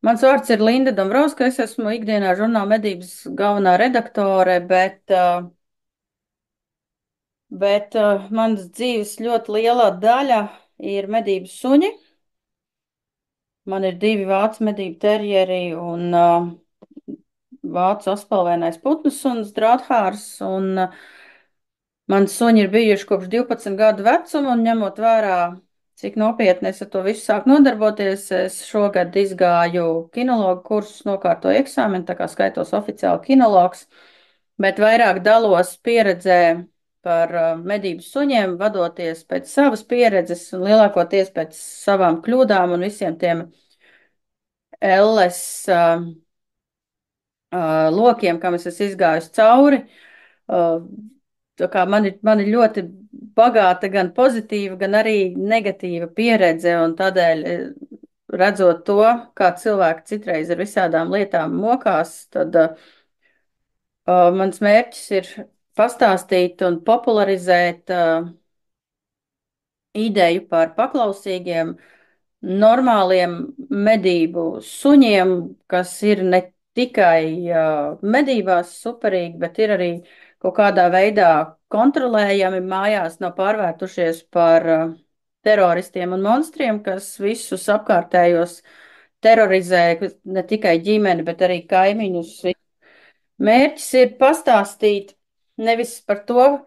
Mans vārds ir Linda Dombrovska, es esmu ikdienā žurnāla medības galvenā redaktore, bet manas dzīves ļoti liela daļa ir medības suņi. Man ir divi vācu medību terjeri un vācu aspalvainais putnu suns Drāthārs, un man suņi ir bijuši kopš 12 gadu vecuma, un ņemot vērā, cik nopietni es ar to visu sāku nodarboties, es šogad izgāju kinologu kursus, nokārtoju eksāmenu, tā kā skaitos oficiāli kinologs, bet vairāk dalos pieredzē par medību suņiem, vadoties pēc savas pieredzes un lielākoties pēc savām kļūdām un visiem tiem elles lokiem, kam es esmu izgājusi cauri. Uh, Tā kā man ir ļoti bagāta gan pozitīva, gan arī negatīva pieredze, un tādēļ, redzot to, kā cilvēki citreiz ar visādām lietām mokās, tad mans mērķis ir pastāstīt un popularizēt ideju par paklausīgiem, normāliem medību suņiem, kas ir ne tikai medībās superīgi, bet ir arī kaut kādā veidā kontrolējami mājās, nav pārvērtušies par teroristiem un monstriem, kas visus apkārtējos terorizē, ne tikai ģimeni, bet arī kaimiņus. Mērķis ir pastāstīt nevis par to,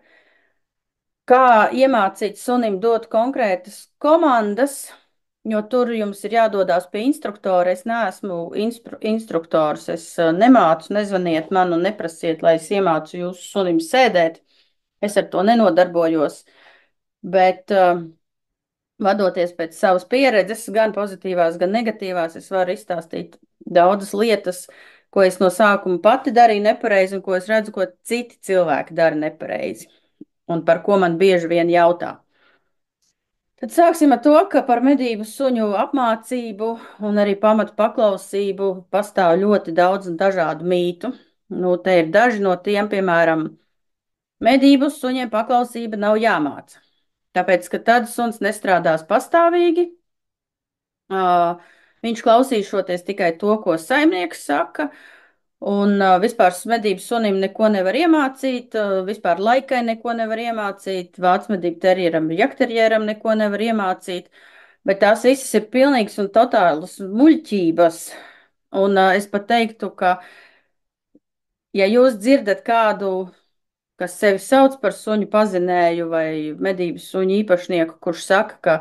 kā iemācīt sunim dot konkrētas komandas, jo tur jums ir jādodas pie instruktora. Es neesmu instruktors, es nemācu, nezvaniet man un neprasiet, lai es iemācu jūsu sunim sēdēt. Es ar to nenodarbojos, bet vadoties pēc savas pieredzes, gan pozitīvās, gan negatīvās, es varu izstāstīt daudzas lietas, ko es no sākuma pati darīju nepareizi un ko es redzu, ko citi cilvēki dara nepareizi un par ko man bieži vien jautā. Tad sāksim ar to, ka par medību suņu apmācību un arī pamatu paklausību pastāv ļoti daudz un dažādu mītu. Nu, te ir daži no tiem, piemēram, medību suņiem paklausība nav jāmāca. Tāpēc, ka tad suns nestrādās pastāvīgi, viņš klausīšoties tikai to, ko saimnieks saka, un vispār medības sunim neko nevar iemācīt, vispār laikai neko nevar iemācīt, vācu medību terjeram, jakterjeram neko nevar iemācīt, bet tās visas ir pilnīgas un totālas muļķības. Un es pat teiktu, ka, ja jūs dzirdat kādu, kas sevi sauc par suņu pazinēju vai medības suņu īpašnieku, kurš saka, ka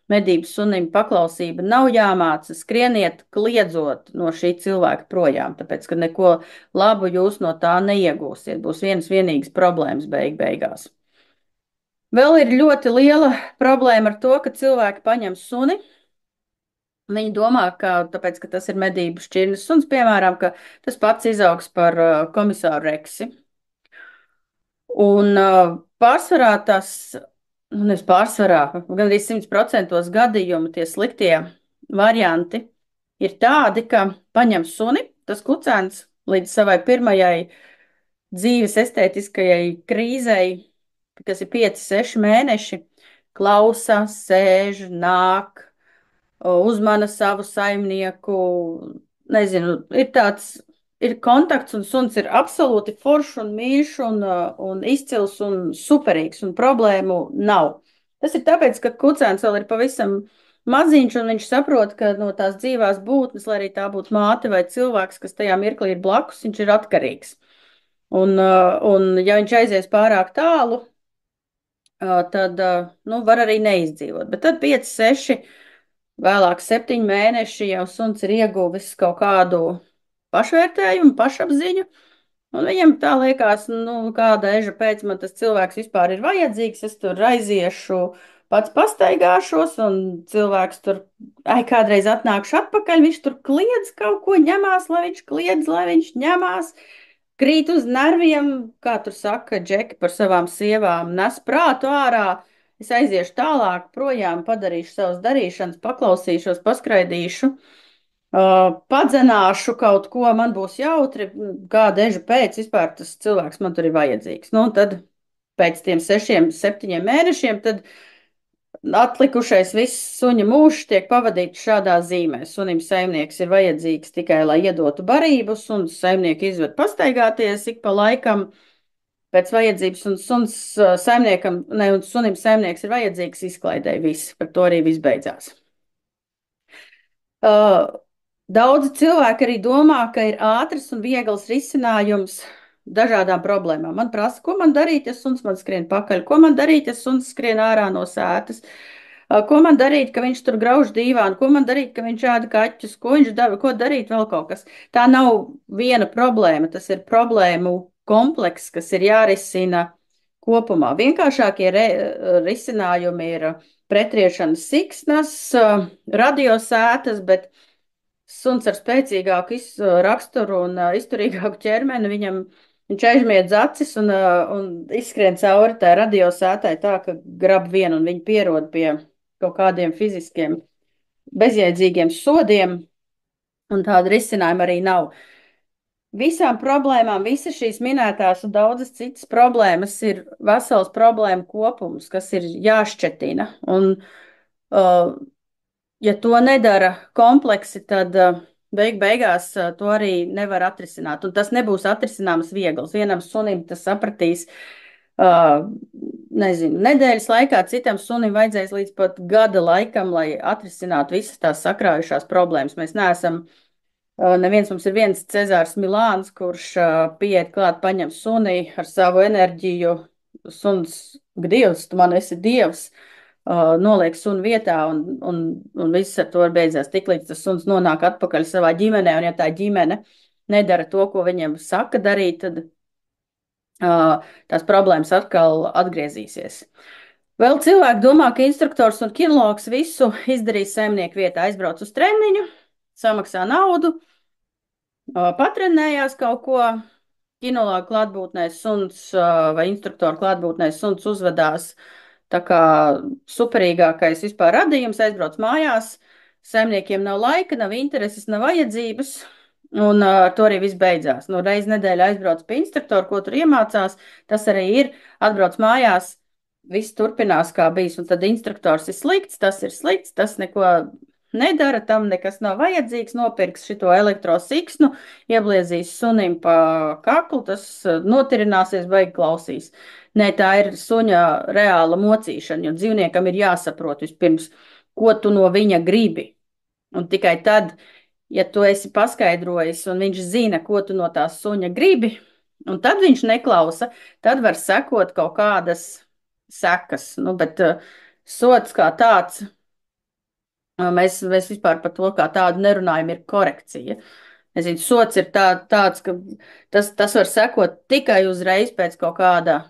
medības sunim paklausība nav jāmāca, skrieniet kliedzot no šī cilvēka projām, tāpēc, ka neko labu jūs no tā neiegūsiet. Būs vienas vienīgas problēmas beigās. Vēl ir ļoti liela problēma ar to, ka cilvēki paņem suni. Viņi domā, ka tāpēc, ka tas ir medību šķirnes suns, piemēram, ka tas pats izaugs par komisāru Reksi. Un pārsvarā tas, nu, nevis pārsvarā, gan arī 100% gadījumu tie sliktie varianti ir tādi, ka paņem suni, tas kucēns līdz savai pirmajai dzīves estētiskajai krīzei, kas ir 5-6 mēneši, klausās, sēž, nāk, uzmana savu saimnieku, nezinu, ir tāds, ir kontakts un suns ir absolūti foršs un mīļš un izcils un superīgs un problēmu nav. Tas ir tāpēc, ka kucēns vēl ir pavisam maziņš un viņš saprot, ka no tās dzīvās būtnes, lai arī tā būtu māte vai cilvēks, kas tajā mirklī ir blakus, viņš ir atkarīgs. Un ja viņš aizies pārāk tālu, tad, nu, var arī neizdzīvot. Bet tad 5-6 vēlāk 7 mēneši jau suns ir ieguvis kaut kādu pašvērtējumu, pašapziņu, un viņam tā liekas, nu, kāda eža pēc man tas cilvēks vispār ir vajadzīgs, es tur aiziešu, pats pastaigāšos, un cilvēks tur, kādreiz atnākšu atpakaļ, viņš tur kliedz kaut ko, ņemās, lai viņš kliedz, lai viņš ņemās, krīt uz nerviem, kā tur saka Džeki par savām sievām, nes prātu ārā. Es aiziešu tālāk, projām padarīšu savas darīšanas, paklausīšos, paskraidīšu, padzenāšu kaut ko, man būs jautri, kāda eža pēc vispār tas cilvēks man tur ir vajadzīgs. Nu, un tad pēc tiem 6-7 mēnešiem, tad Atlikušais viss suņa mūžs tiek pavadīts šādā zīmē. Sunim saimnieks ir vajadzīgs tikai, lai iedotu barību, suns saimnieku izved pastaigāties ik pa laikam pēc vajadzības, un suns saimniekam, ne, un sunim saimnieks ir vajadzīgs izklaidē viss. Par to arī viss beidzās. Daudzi cilvēki arī domā, ka ir ātrs un viegls risinājums dažādām problēmām. Man prasa, ko man darīt, ja suns man skrien pakaļ, ko man darīt, ja suns skrien ārā no sētas, ko man darīt, ka viņš tur grauž dīvānu, ko man darīt, ka viņš ēda kaķus, ko darīt vēl kaut kas. Tā nav viena problēma, tas ir problēmu komplekss, kas ir jārisina kopumā. Vienkāršākie risinājumi ir pretriešanas siksnas, radiosētas, bet suns ar spēcīgāku raksturu un izturīgāku ķermeni, viņš aizmiedz acis un izskrien cauri tā radiosētai tā, ka grab vienu un viņi pierod pie kaut kādiem fiziskiem bezjēdzīgiem sodiem, un tāda risinājuma arī nav. Visām problēmām, visas šīs minētās un daudzas citas problēmas ir vesels problēmu kopums, kas ir jāšķetina. Un, ja to nedara kompleksi, tad beigās to arī nevar atrisināt. Un tas nebūs atrisināms viegls. Vienam sunim tas sapratīs, nezinu, nedēļas laikā, citam sunim vajadzēs līdz pat gada laikam, lai atrisinātu visas tās sakrājušās problēmas. Mēs neesam. Neviens mums ir viens Cezārs Milāns, kurš pieiet klāt, paņem suni ar savu enerģiju. Suns, Dievs, tu man esi Dievs, noliek sunu vietā un viss ar to beidzās. Tiklīdz tas suns nonāk atpakaļ savā ģimenē, un ja tā ģimene nedara to, ko viņiem saka darīt, tad tās problēmas atkal atgriezīsies. Vēl cilvēki domā, ka instruktors un kinologs visu izdarīs saimnieku vietā, aizbrauc uz treniņu, samaksā naudu, patrenējās kaut ko, kinologa klātbūtnē suns vai instruktora klātbūtnē suns uzvedās tā kā superīgākais vispār radījums, aizbrauc mājās, saimniekiem nav laika, nav intereses, nav vajadzības, un ar to arī viss beidzās. Nu, reiz nedēļā aizbrauc pie instruktora, ko tur iemācās, tas arī ir, atbrauc mājās, viss turpinās kā bijis, un tad instruktors ir slikts, tas neko nedara, tam nekas nav vajadzīgs, nopirks šito elektrosiksnu, iebliezīs sunim pa kaklu, tas notirināsies, baigi klausīs. Nē, tā ir suņa reāla mocīšana, jo dzīvniekam ir jāsaprot vispirms, ko tu no viņa gribi. Un tikai tad, ja tu esi paskaidrojis un viņš zina, ko tu no tā suņa gribi, un tad viņš neklausa, tad var sekot kaut kādas sekas. Nu, bet sots kā tāds, mēs vispār par to kā tādu nerunājam, ir korekcija. Nezinu, sots ir tāds, ka tas var sekot tikai uzreiz pēc kaut kāda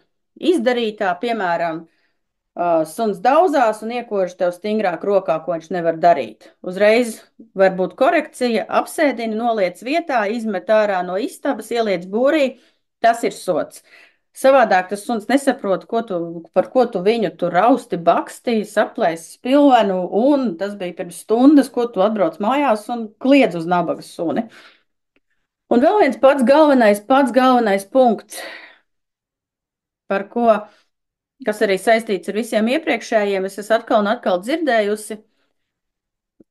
izdarītā, piemēram, suns dauzās un iekož tev stingrāk rokā, ko viņš nevar darīt. Uzreiz var būt korekcija, apsēdini, noliec vietā, izmet ārā no istabas, ieliec būrī, tas ir sots. Savādāk tas suns nesaprot, par ko tu viņu tur rausti, baksti, saplēsi spilvenu, un tas bija pirms stundas, ko tu atbrauc mājās un kliedz uz nabaga suni. Un vēl viens pats galvenais punkts, par ko, kas arī saistīts ar visiem iepriekšējiem, es esmu atkal un atkal dzirdējusi,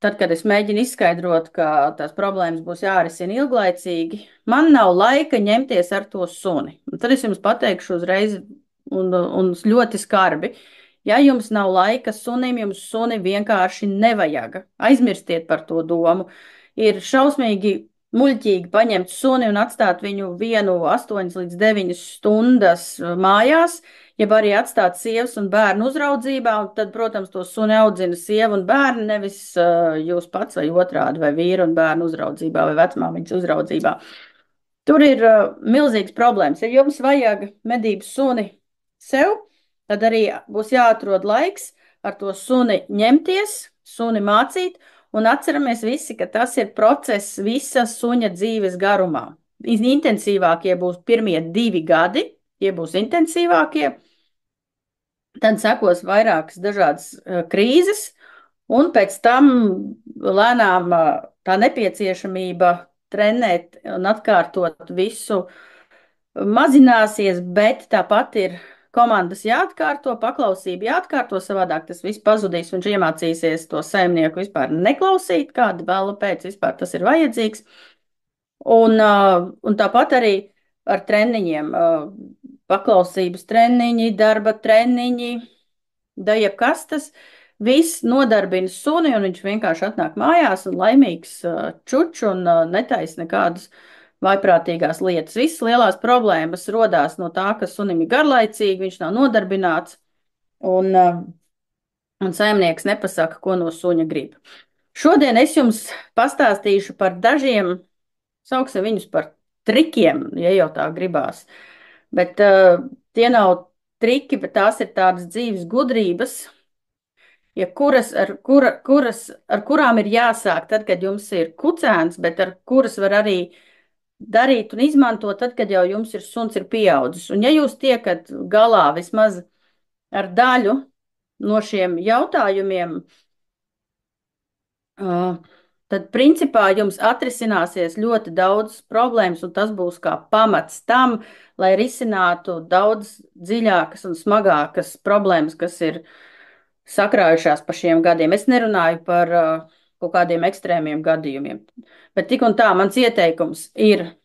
tad, kad es mēģinu izskaidrot, ka tās problēmas būs jārisina ilglaicīgi, man nav laika ņemties ar to suni. Un tad es jums pateikšu uzreiz un ļoti skarbi. Ja jums nav laika sunim, jums suni vienkārši nevajag. Aizmirstiet par to domu. Ir šausmīgi muļķīgi paņemt suni un atstāt viņu 8 līdz 9 stundas mājās, jeb arī atstāt sievas un bērnu uzraudzībā, un tad, protams, to suni audzina sieva un bērni, nevis jūs pats vai otrādi, vai vīru un bērnu uzraudzībā, vai vecmāmiņas uzraudzībā. Tur ir milzīgas problēmas. Ja jums vajag medību suni sev, tad arī būs jāatrod laiks ar to suni ņemties, suni mācīt, un atceramies visi, ka tas ir process visa suņa dzīves garumā. Intensīvākie būs pirmie 2 gadi, tie būs intensīvākie, tad sekos vairākas dažādas krīzes, un pēc tam lēnām tā nepieciešamība trenēt un atkārtot visu mazināsies, bet tāpat ir komandas jāatkārto, paklausība jāatkārto, savādāk tas viss pazudīs, viņš iemācīsies to saimnieku vispār neklausīt, kāda vēla pēc vispār tas ir vajadzīgs. Un tāpat arī ar treniņiem, paklausības treniņi, darba treniņi, da jebkas tas viss nodarbina suni, un viņš vienkārši atnāk mājās un laimīgs čuč un netaisa nekādas vaiprātīgās lietas. Visas lielās problēmas rodās no tā, ka sunim ir garlaicīgi, viņš nav nodarbināts, un saimnieks nepasaka, ko no suņa grib. Šodien es jums pastāstīšu par dažiem, sauksim viņus par trikiem, ja jau tā gribās. Bet tie nav triki, bet tās ir tādas dzīves gudrības, ja ar kurām ir jāsāk tad, kad jums ir kucēns, bet ar kuras var arī darīt un izmantot tad, kad jau jums ir suns ir pieaudzis. Un ja jūs tiekat galā vismaz ar daļu no šiem jautājumiem, tad principā jums atrisināsies ļoti daudz problēmas, un tas būs kā pamats tam, lai risinātu daudz dziļākas un smagākas problēmas, kas ir sakrājušās pa šiem gadiem. Es nerunāju par kaut kādiem ekstrēmiem gadījumiem, bet tik un tā mans ieteikums ir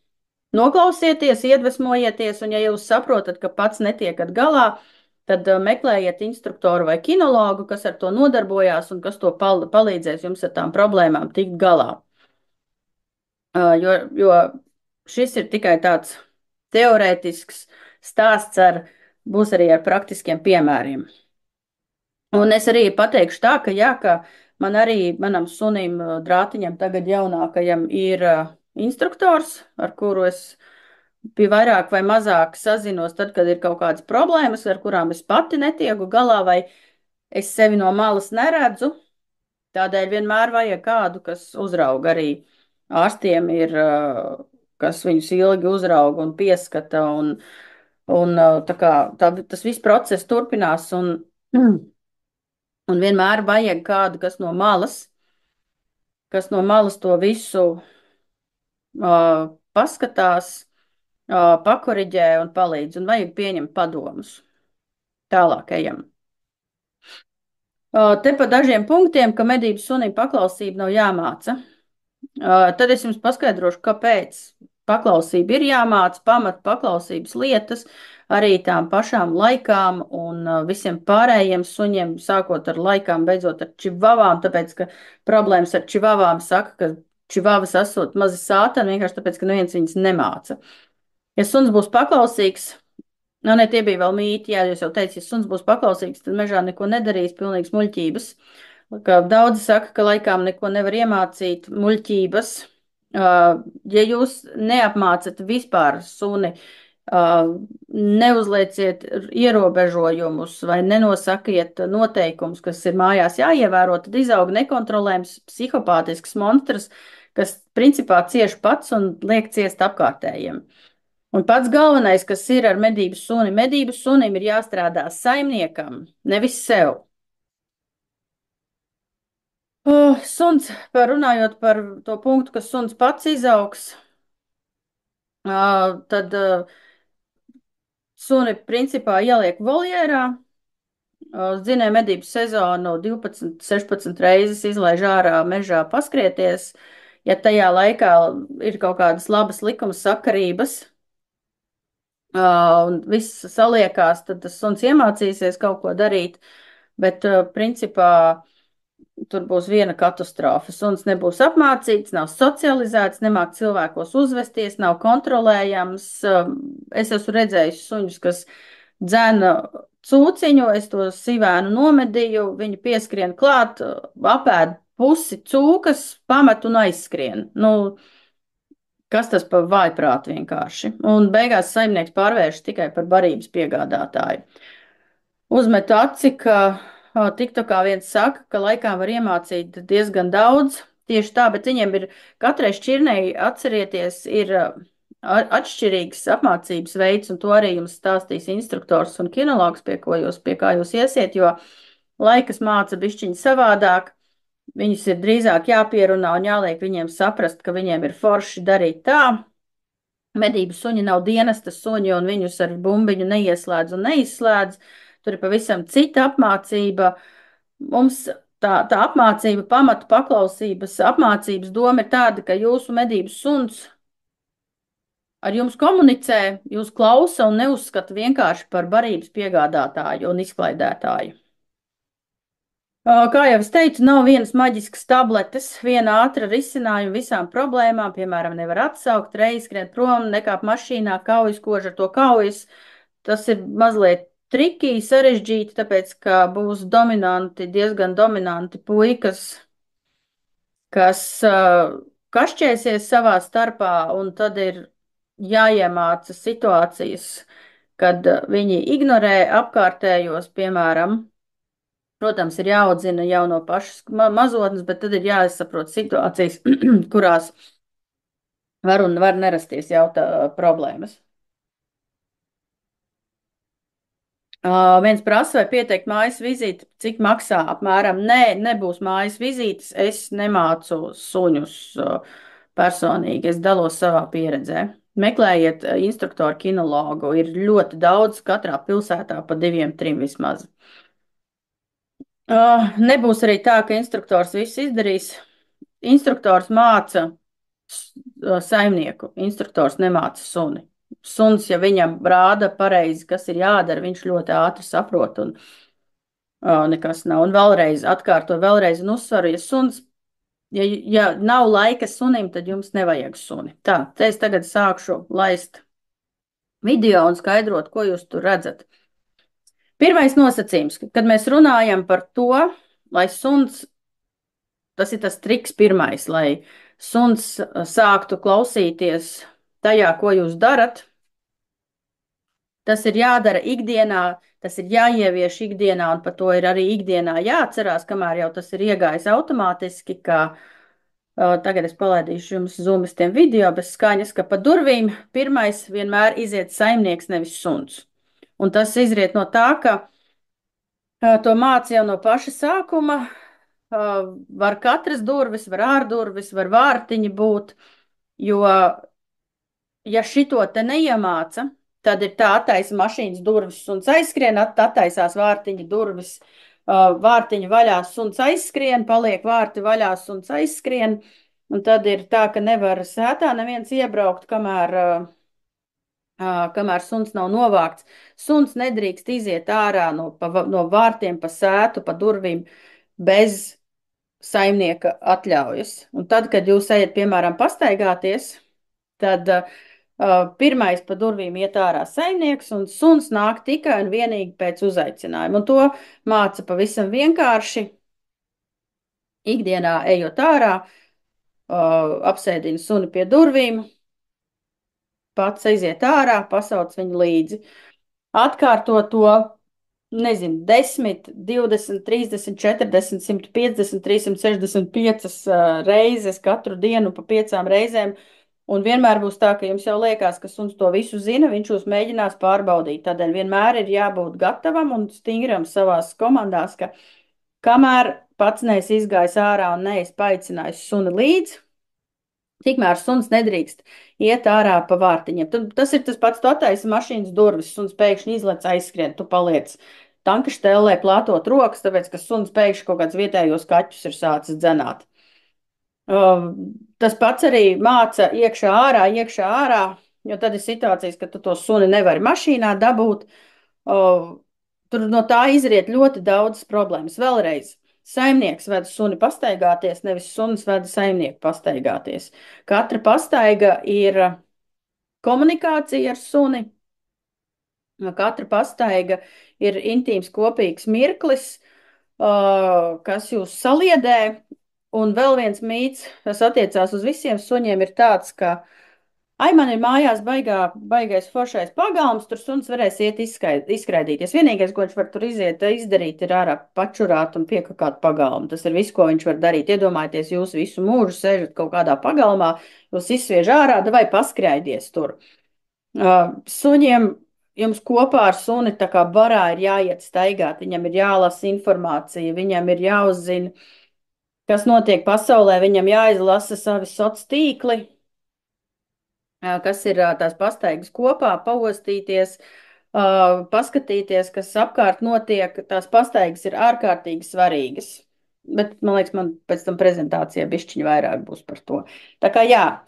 noklausieties, iedvesmojieties, un ja jūs saprotat, ka pats netiekat galā, tad meklējiet instruktoru vai kinologu, kas ar to nodarbojās un kas to palīdzēs jums ar tām problēmām tikt galā. Jo šis ir tikai tāds teorētisks stāsts, būs arī ar praktiskiem piemēriem. Un es arī pateikšu tā, ka jā, ka manam sunim Drātiņam tagad jaunākajam ir instruktors, ar kuru es pie vairāk vai mazāk sazinos tad, kad ir kaut kādas problēmas, ar kurām es pati netieku galā, vai es sevi no malas neredzu. Tādēļ vienmēr vajag kādu, kas uzrauga arī. Ārstiem ir, kas viņus ilgi uzrauga un pieskata, un tas viss process turpinās, un vienmēr vajag kādu, kas no malas to visu paskatās, pakoriģē un palīdz, un vajag pieņemt padomus. Tālāk ejam. Te pa dažiem punktiem, ka medību sunim paklausība nav jāmāca. Tad es jums paskaidrošu, kāpēc paklausība ir jāmāca, pamat paklausības lietas, arī tām pašām laikām un visiem pārējiem suņiem, sākot ar laikām, beidzot ar čivavām, tāpēc, ka problēmas ar čivavām saka, ka čivavas esot mazi sātani, vienkārši tāpēc, ka neviens viņas nemāca. Ja suns būs paklausīgs, tie bija vēl mīti, jā, jūs jau teicat, ja suns būs paklausīgs, tad mežā neko nedarīs, pilnīgs muļķības. Daudzi saka, ka laikām neko nevar iemācīt muļķības. Ja jūs neapmācat vispār suni, neuzlieciet ierobežojumus vai nenosakiet noteikumus, kas ir mājās jāievēro, tad izaug nekontrolējams psihopātisks monstrs, kas principā cieš pats un liek ciest apkārtējiem. Un pats galvenais, kas ir ar medību sunim ir jāstrādā saimniekam, nevis sev. Suns, runājot par to punktu, ka suns pats izaugs, tad suni principā ieliek voljērā, dzinēja medību sezonu 12-16 reizes izlaiž ārā mežā paskrieties, ja tajā laikā ir kaut kādas labas likuma sakarības, un viss saliekās, tad tas suns iemācīsies kaut ko darīt, bet principā tur būs viena katastrofa. Suns nebūs apmācīts, nav socializēts, nemāk cilvēkos uzvesties, nav kontrolējams. Es esmu redzējis suņus, kas dzena cūciņu, es to sivēnu nomedīju, viņi pieskrien klāt, apēd pusi cūkas, pamet un aizskrien. Kas tas par vājprātu vienkārši? Un beigās saimnieks pārvērš tikai par barības piegādātāju. Uzmetu aci, ka TikTokā viens saka, ka laikām var iemācīt diezgan daudz. Tieši tā, bet viņiem ir katrai šķirnei, atcerieties, ir atšķirīgs apmācības veids, un to arī jums stāstīs instruktors un kinologs, pie kā jūs iesiet, jo laikas māca bišķiņi savādāk. Viņus ir drīzāk jāpierunā un jāliek viņiem saprast, ka viņiem ir forši darīt tā, Medību suņi nav dienesta suņi, un viņus ar bumbiņu neieslēdz un neizslēdz. Tur ir pavisam cita apmācība. Mums tā apmācība, pamatu paklausības apmācības doma ir tāda, ka jūsu medību suns ar jums komunicē, jūs klausa un neuzskata vienkārši par barības piegādātāju un izklaidētāju. Kā jau es teicu, nav vienas maģiskas tabletes, viena ātra risinājuma visām problēmām. Piemēram, nevar atsaukt, reiz skriet prom, nekāp mašīnā, kaujas koža ar to kaujas. Tas ir mazliet trikī, sarežģīti, tāpēc, ka būs diezgan dominanti puikas, kas kašķēsies savā starpā, un tad ir jāiemāca situācijas, kad viņi ignorē apkārtējos, piemēram. Protams, ir jāaudzina jau no pašas mazotnes, bet tad ir jāizsaprot situācijas, kurās var nerasties problēmas. Viens prasa, vai pieteikt mājas vizīti, cik maksā apmēram. Nē, nebūs mājas vizītes, es nemācu suņus personīgi, es dalos savā pieredzē. Meklējiet instruktoru kinologu, ir ļoti daudz, katrā pilsētā pa 2, 3 vismaz. Nebūs arī tā, ka instruktors visu izdarīs. Instruktors māca saimnieku, instruktors nemāca suni. Suns, ja viņam rāda pareizi, kas ir jādara, viņš ļoti ātri saprot un nekas nav. Un vēlreiz atkārto vēlreiz un uzsvaru, ja nav laika sunim, tad jums nevajag suni. Tā, te es tagad sākšu laist video un skaidrot, ko jūs tur redzat. Pirmais nosacījums, kad mēs runājam par to, lai suns, tas ir tas triks pirmais, lai suns sāktu klausīties tajā, ko jūs darat. Tas ir jādara ikdienā, tas ir jāievieš ikdienā, un par to ir arī ikdienā jāatcerās, kamēr jau tas ir iegājis automātiski, ka tagad es palaidīšu jums zūmistiem video bez skaņas, ka pa durvīm pirmais vienmēr iziet saimnieks, nevis suns. Un tas izriet no tā, ka to māca jau no paša sākuma. Var katras durvis, var ārdurvis, var vārtiņi būt, jo, ja šito te neiemāca, tad ir tā attaisa mašīnas durvis, suns aizskrien, attaisās vārtiņa durvis, vārtiņa vaļā, suns aizskrien, paliek vārti vaļā, suns aizskrien, un tad ir tā, ka nevar sētā neviens iebraukt, kamēr suns nav novākts. Suns nedrīkst iziet ārā no vārtiem pa sētu, pa durvīm bez saimnieka atļaujas. Un tad, kad jūs ejat, piemēram, pastaigāties, tad pirmais pa durvīm iet ārā saimnieks, un suns nāk tikai un vienīgi pēc uzaicinājuma. Un to māca pavisam vienkārši. Ikdienā ejot ārā, apsēdina suni pie durvīm, pats aiziet ārā, pasauc viņu līdzi. Atkārto to, nezinu, 10, 20, 30, 40, 150, 365 reizes katru dienu pa 5 reizēm. Un vienmēr būs tā, ka jums jau liekas, ka suns to visu zina, viņš jūs mēģinās pārbaudīt. Tādēļ vienmēr ir jābūt gatavam un stingram savās komandās, ka kamēr pats neesi izgājis ārā un neesi paaicinājis suni līdzi, tikmēr suns nedrīkst iet ārā pa vārtiņiem. Tas ir tas pats, tu attaisi mašīnas durvis, suns pēkšņi izlec aizskrien, tu paliec tankaštelē plātot rokas, tāpēc, ka suns pēkšņi kaut kāds vietējos kaķus ir sācis dzenāt. Tas pats arī māca iekšā ārā, jo tad ir situācijas, ka tu to suni nevari mašīnā dabūt. Tur no tā izriet ļoti daudz problēmas. Vēlreiz, saimnieks veda suni pastaigāties, nevis sunis veda saimnieku pastaigāties. Katra pastaiga ir komunikācija ar suni. Katra pastaiga ir intīms kopīgs mirklis, kas jūs saliedē. Un vēl viens mīts, kas attiecās uz visiem suņiem, ir tāds, ka, man ir mājās baigais foršais pagalms, tur suns varēs iet izskraidīties. Vienīgais, ko viņš var tur izdarīt, ir ārā pačurāt un piekakāt pagalmu. Tas ir viss, ko viņš var darīt. Iedomājieties, jūs visu mūžu sēžat kaut kādā pagalmā, jūs izsviež ārā, vai paskraidies tur. Suņiem, jums kopā ar suni tā kā barā ir jāiet staigāt, viņam ir jālasa informācija, viņam ir jāuzzina, kas notiek pasaulē, viņam jāizlasa savi sociālie tīkli. kas ir tās pastaigas kopā, paostīties, paskatīties, kas apkārt notiek. Tās pastaigas ir ārkārtīgi svarīgas. Bet, man liekas, man pēc tam prezentācijā bišķiņi vairāk būs par to. Tā kā jā,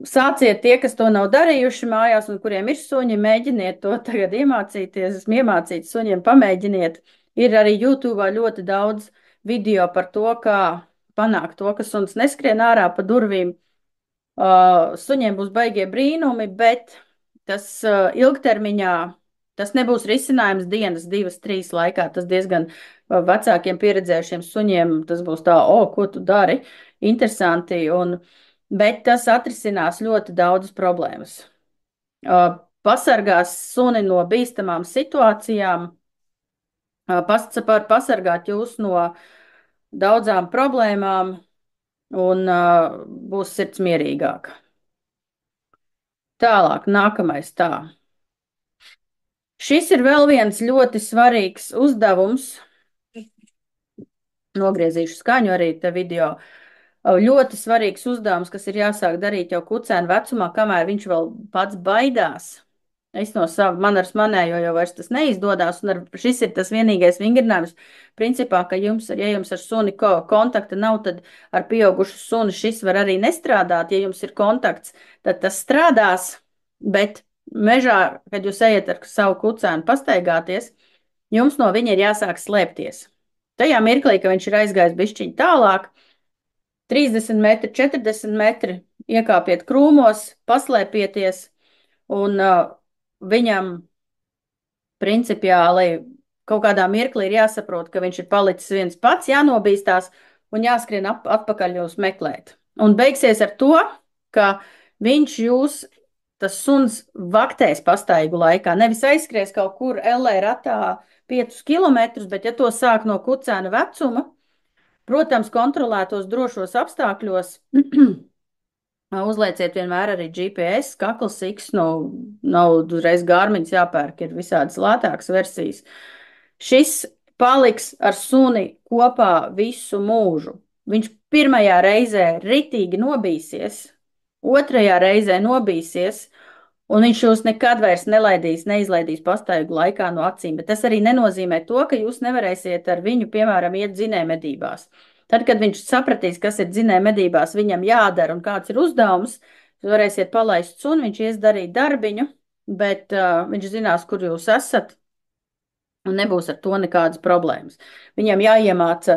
sāciet tie, kas to nav darījuši mājās un kuriem ir suņi, mēģiniet to tagad iemācīties, iemācīt suņiem, pamēģiniet. Ir arī YouTube ļoti daudz video par to, kā panākt to, ka suns neskrien ārā pa durvīm. Suņiem būs baigie brīnumi, bet tas ilgtermiņā, tas nebūs risinājums dienas, divas, trīs laikā. Tas diezgan vecākiem pieredzējušiem suņiem, tas būs tā, o, ko tu dari, interesanti, bet tas atrisinās ļoti daudzas problēmas. Pasargās suni no bīstamām situācijām, pasargāt jūs no daudzām problēmām un būs sirds mierīgāka. Tālāk, nākamais tā. Šis ir vēl viens ļoti svarīgs uzdevums. Nogriezīšu skaņu arī te video. Ļoti svarīgs uzdevums, kas ir jāsāk darīt jau kucēna vecumā, kamēr viņš vēl pats baidās. Es no sava, man ar manējo jau vairs tas neizdodas, un šis ir tas vienīgais vingrinājums. Principā, ka jums, ja jums ar suni kontakta nav, tad ar pieaugušu suni šis var arī nestrādāt. Ja jums ir kontakts, tad tas strādās, bet mežā, kad jūs ejat ar savu kucēnu pastaigāties, jums no viņa ir jāsāk slēpties. Tajā mirklī, ka viņš ir aizgājis bišķiņ tālāk, 30 metri, 40 metri, iekāpiet krūmos, paslēpieties, un viņam principiāli kaut kādā mirklī ir jāsaprot, ka viņš ir palicis viens pats, jānobīstās un jāskrien atpakaļ jūs meklēt. Un beigsies ar to, ka viņš jūs, tas suns, vaktēs pastaigu laikā, nevis aizskries kaut kur LE ratā 5 kilometrus, bet ja to sāk no kucēna vecuma, protams, kontrolētos drošos apstākļos, uzlieciet vienmēr arī GPS, kakls X, nav uzreiz Garmiņš jāpērk, ir visādas lētākas versijas. Šis paliks ar suni kopā visu mūžu. Viņš pirmajā reizē ritīgi nobīsies, otrajā reizē nobīsies, un viņš jūs nekad vairs neizlaidīs pastaigu laikā no acīm. Bet tas arī nenozīmē to, ka jūs nevarēsiet ar viņu, piemēram, iet dzinējmedībās. Tad, kad viņš sapratīs, kas ir dzinējmedībās, viņam jādara un kāds ir uzdevums, jūs varēsiet palaist suni, viņš ies darīt darbiņu, bet viņš zinās, kur jūs esat, un nebūs ar to nekādas problēmas. Viņam jāiemāca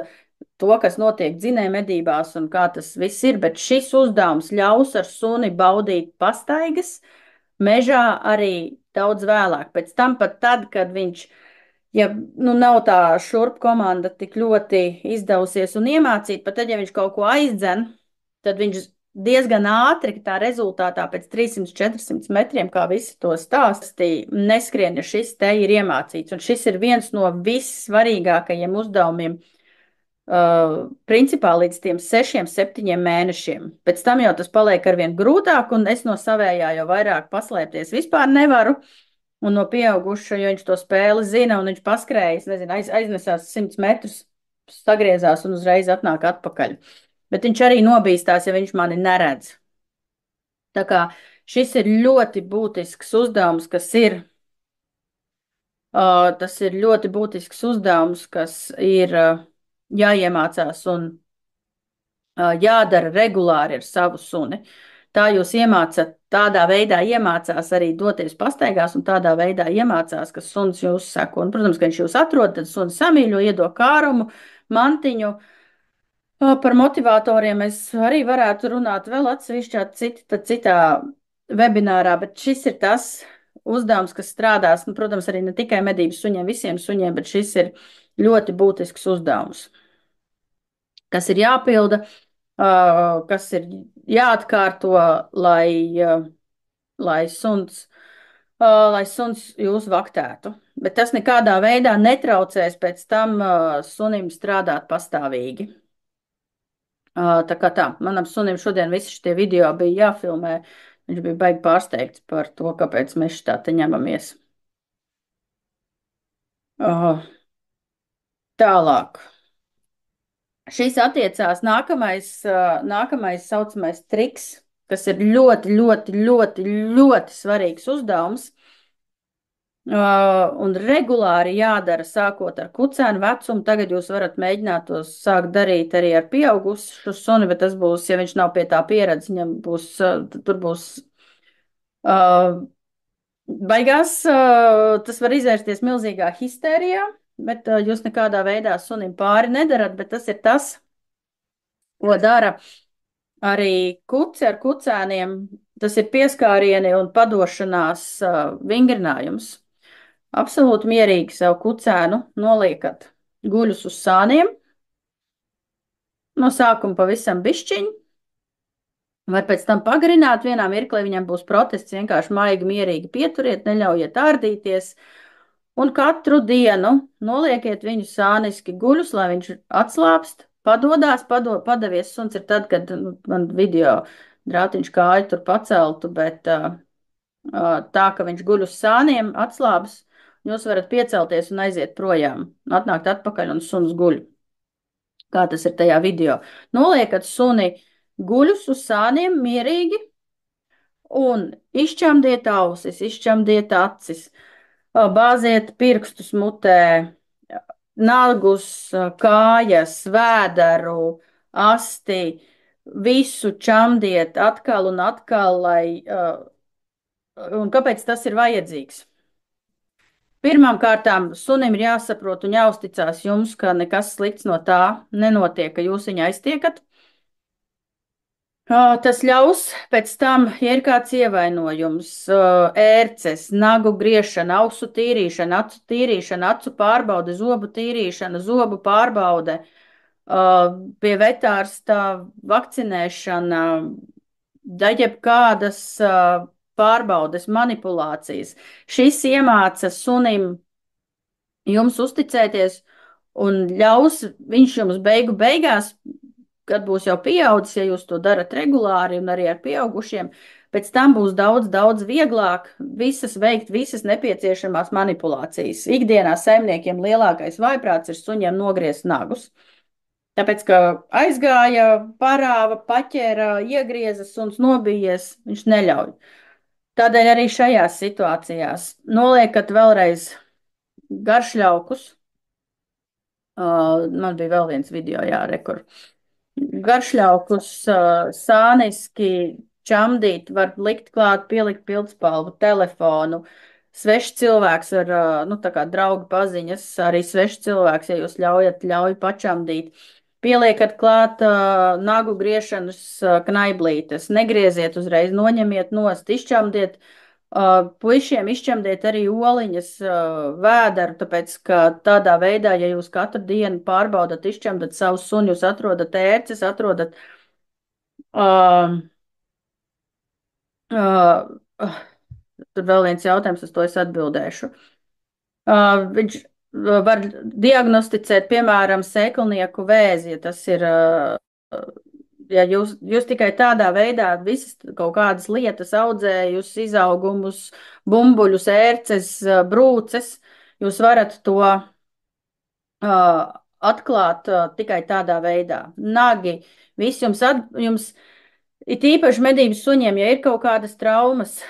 to, kas notiek dzinējmedībās un kā tas viss ir, bet šis uzdevums ļaus ar suni baudīt pastaigas mežā arī daudz vēlāk. Pēc tam pat tad, kad viņš, ja nav tā šurp komanda tik ļoti izdevusies un iemācīt, pat tad, ja viņš kaut ko aizdzen, tad viņš diezgan ātri, ka tā rezultātā pēc 300-400 metriem, kā visi to stāstīja, neskrien, ja šis te ir iemācīts. Un šis ir viens no vissvarīgākajiem uzdevumiem, principā līdz tiem 6-7 mēnešiem. Pēc tam jau tas paliek arvien grūtāk, un es no savējā jau vairāk paslēpties vispār nevaru. Un no pieauguša, jo viņš to spēli zina, un viņš paskrējas, nezinu, aiznesās 100 metrus, sagriezās un uzreiz atnāk atpakaļ. Bet viņš arī nobīstās, ja viņš mani neredz. Tā kā šis ir ļoti būtisks uzdevums, tas ir ļoti būtisks uzdevums, kas ir jāiemācās un jādara regulāri ar savu suni. Tā jūs iemācat, tādā veidā iemācās arī doties pastaigās, un tādā veidā iemācās, ka suns jūs seko. Un, protams, ka viņš jūs atrod, tad suns samīļo, iedod kārumu, mantiņu. Par motivatoriem es arī varētu runāt vēl atsevišķā citā webinārā, bet šis ir tas uzdevums, kas strādās, protams, arī ne tikai medību suņiem, visiem suņiem, bet šis ir ļoti būtisks uzdevums, kas ir jāpilda, kas ir jāatkārto, lai suns jūs vaktētu. Bet tas nekādā veidā netraucēs pēc tam sunim strādāt pastāvīgi. Tā kā tā, manam sunim šodien visi šie video bija jāfilmē. Viņš bija baigi pārsteigts par to, kāpēc mēs tā te ņemamies. Tālāk. Šis attiecās nākamais saucamais triks kas ir ļoti, ļoti, ļoti, ļoti svarīgs uzdevums. Un regulāri jādara sākot ar kucēnu vecumu. Tagad jūs varat mēģināt to sākt darīt arī ar pieaugušu suni, bet tas būs, ja viņš nav pie tā pieredzes, viņam būs, tur būs uh, baigās, tas var izvērsties milzīgā histērijā, bet jūs nekādā veidā sunim pāri nedarat, bet tas ir tas, ko dara arī kuci ar kucēniem. Tas ir pieskārieni un padošanās vingrinājums. Absolūti mierīgi savu kucēnu noliekat guļus uz sāniem, no sākuma pavisam bišķiņi, var pēc tam pagarināt, vienā mirklī viņam būs protests, vienkārši maigi, mierīgi pieturiet, neļaujiet ārdīties, un katru dienu noliekiet viņu sāniski guļus, lai viņš atslābst, padodās, padavies suns ir tad, kad man video drātiņš kāju tur paceltu, bet tā, ka viņš guļ uz sāniem, atslābs, jūs varat piecelties un aiziet projām, atnākt atpakaļ un suns guļ. Kā tas ir tajā video. Noliekat suni guļus uz sāniem mierīgi un izšķamdiet ausis, izšķamdiet acis, bāziet pirkstus mutē, nagus, kājas, vēderu, asti, visu čamdiet atkal un atkal, un kāpēc tas ir vajadzīgs? Pirmām kārtām sunim ir jāsaprot un jāuzticās jums, ka nekas slikts no tā nenotiek, ka jūs viņu aiztiekat. Tas ļaus pēc tam, ja ir kāds ievainojums, ērces, nagu griešana, ausu tīrīšana, acu pārbaude, zobu tīrīšana, zobu pārbaude, pie vetārsta vakcinēšana, daļai kādas pārbaudes, manipulācijas. Šis iemāca sunim jums uzticēties un ļaus viņš jums beigu beigās, kad būs jau pieaudzis, ja jūs to darat regulāri un arī ar pieaugušiem, pēc tam būs daudz, daudz vieglāk veikt visas nepieciešamās manipulācijas. Ikdienā saimniekiem lielākais vājprāts ir suņiem nogriezt nagus. Tāpēc, ka aizgāja, parāva, paķēra, iegrieza, suns nobijies, viņš neļauj. Tādēļ arī šajās situācijās noliekat vēlreiz garšļaukus. Man bija vēl viens video jārekur. Garšļaukus sāniski čamdīt, var likt klāt, pielikt pildspalvu, telefonu. Svešs cilvēks ar, tā kā draugi paziņas, arī svešs cilvēks, ja jūs ļauj pačamdīt. Pieliekat klāt nagu griešanas knaiblītes, negrieziet uzreiz, noņemiet nost, izčamdiet. Puišiem izčamdiet arī oliņas, vēderu, tāpēc, ka tādā veidā, ja jūs katru dienu pārbaudat, izčamdat savus suņus, jūs atrodat ērces, atrodat tur vēl viens jautājums, uz to es atbildēšu. Viņš var diagnosticēt, piemēram, sēklnieku vēzi, ja tas ir, ja jūs tikai tādā veidā visas kaut kādas lietas audzējus, izaugumus, bumbuļus, ērces, brūces, jūs varat to atklāt tikai tādā veidā. Nagi, viss jums it īpaši medības suņiem, ja ir kaut kādas traumas,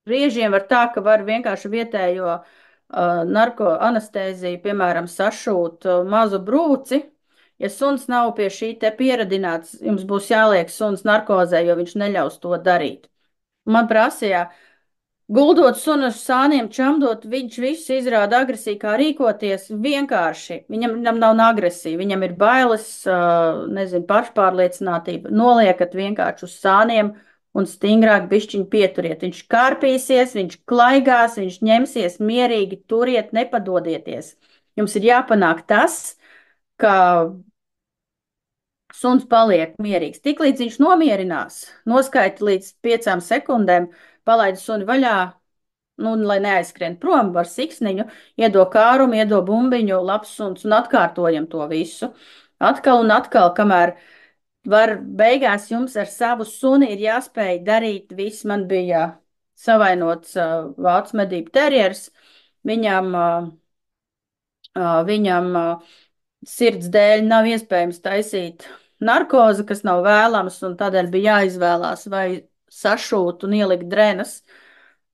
brīžiem var tā, ka var vienkārši vietējo narkoanestēziju, piemēram, sašūt mazu brūci. Ja suns nav pie šī te pieradināts, jums būs jāliek suns narkozē, jo viņš neļaus to darīt. Man prasīja, guldot sunu uz sāniem, čamdot, viņš visu izrāda agresiju, kā rīkoties vienkārši. Viņam nav agresija, viņam ir bailes, nezinu, pašpārliecinātība. Noliekat vienkārši uz sāniem un stingrāk bišķiņu pieturiet. Viņš kārpīsies, viņš klaigās, viņš ņemsies mierīgi, turiet, nepadodieties. Jums ir jāpanāk tas, ka suns paliek mierīgs. Tiklīdz viņš nomierinās, noskaita līdz 5 sekundēm, palaid suni vaļā, lai neaizskrien prom, var siksniņu, iedod kārumu, iedod bumbiņu, labs suns un atkārtojam to visu. Atkal un atkal, kamēr var beigās jums ar savu suni ir jāspēj darīt viss. Man bija savainots vācu medību terjers, viņam sirds dēļ nav iespējams taisīt narkoze, kas nav vēlams, un tādēļ bija jāizvēlās vai sašūt un ielikt drenas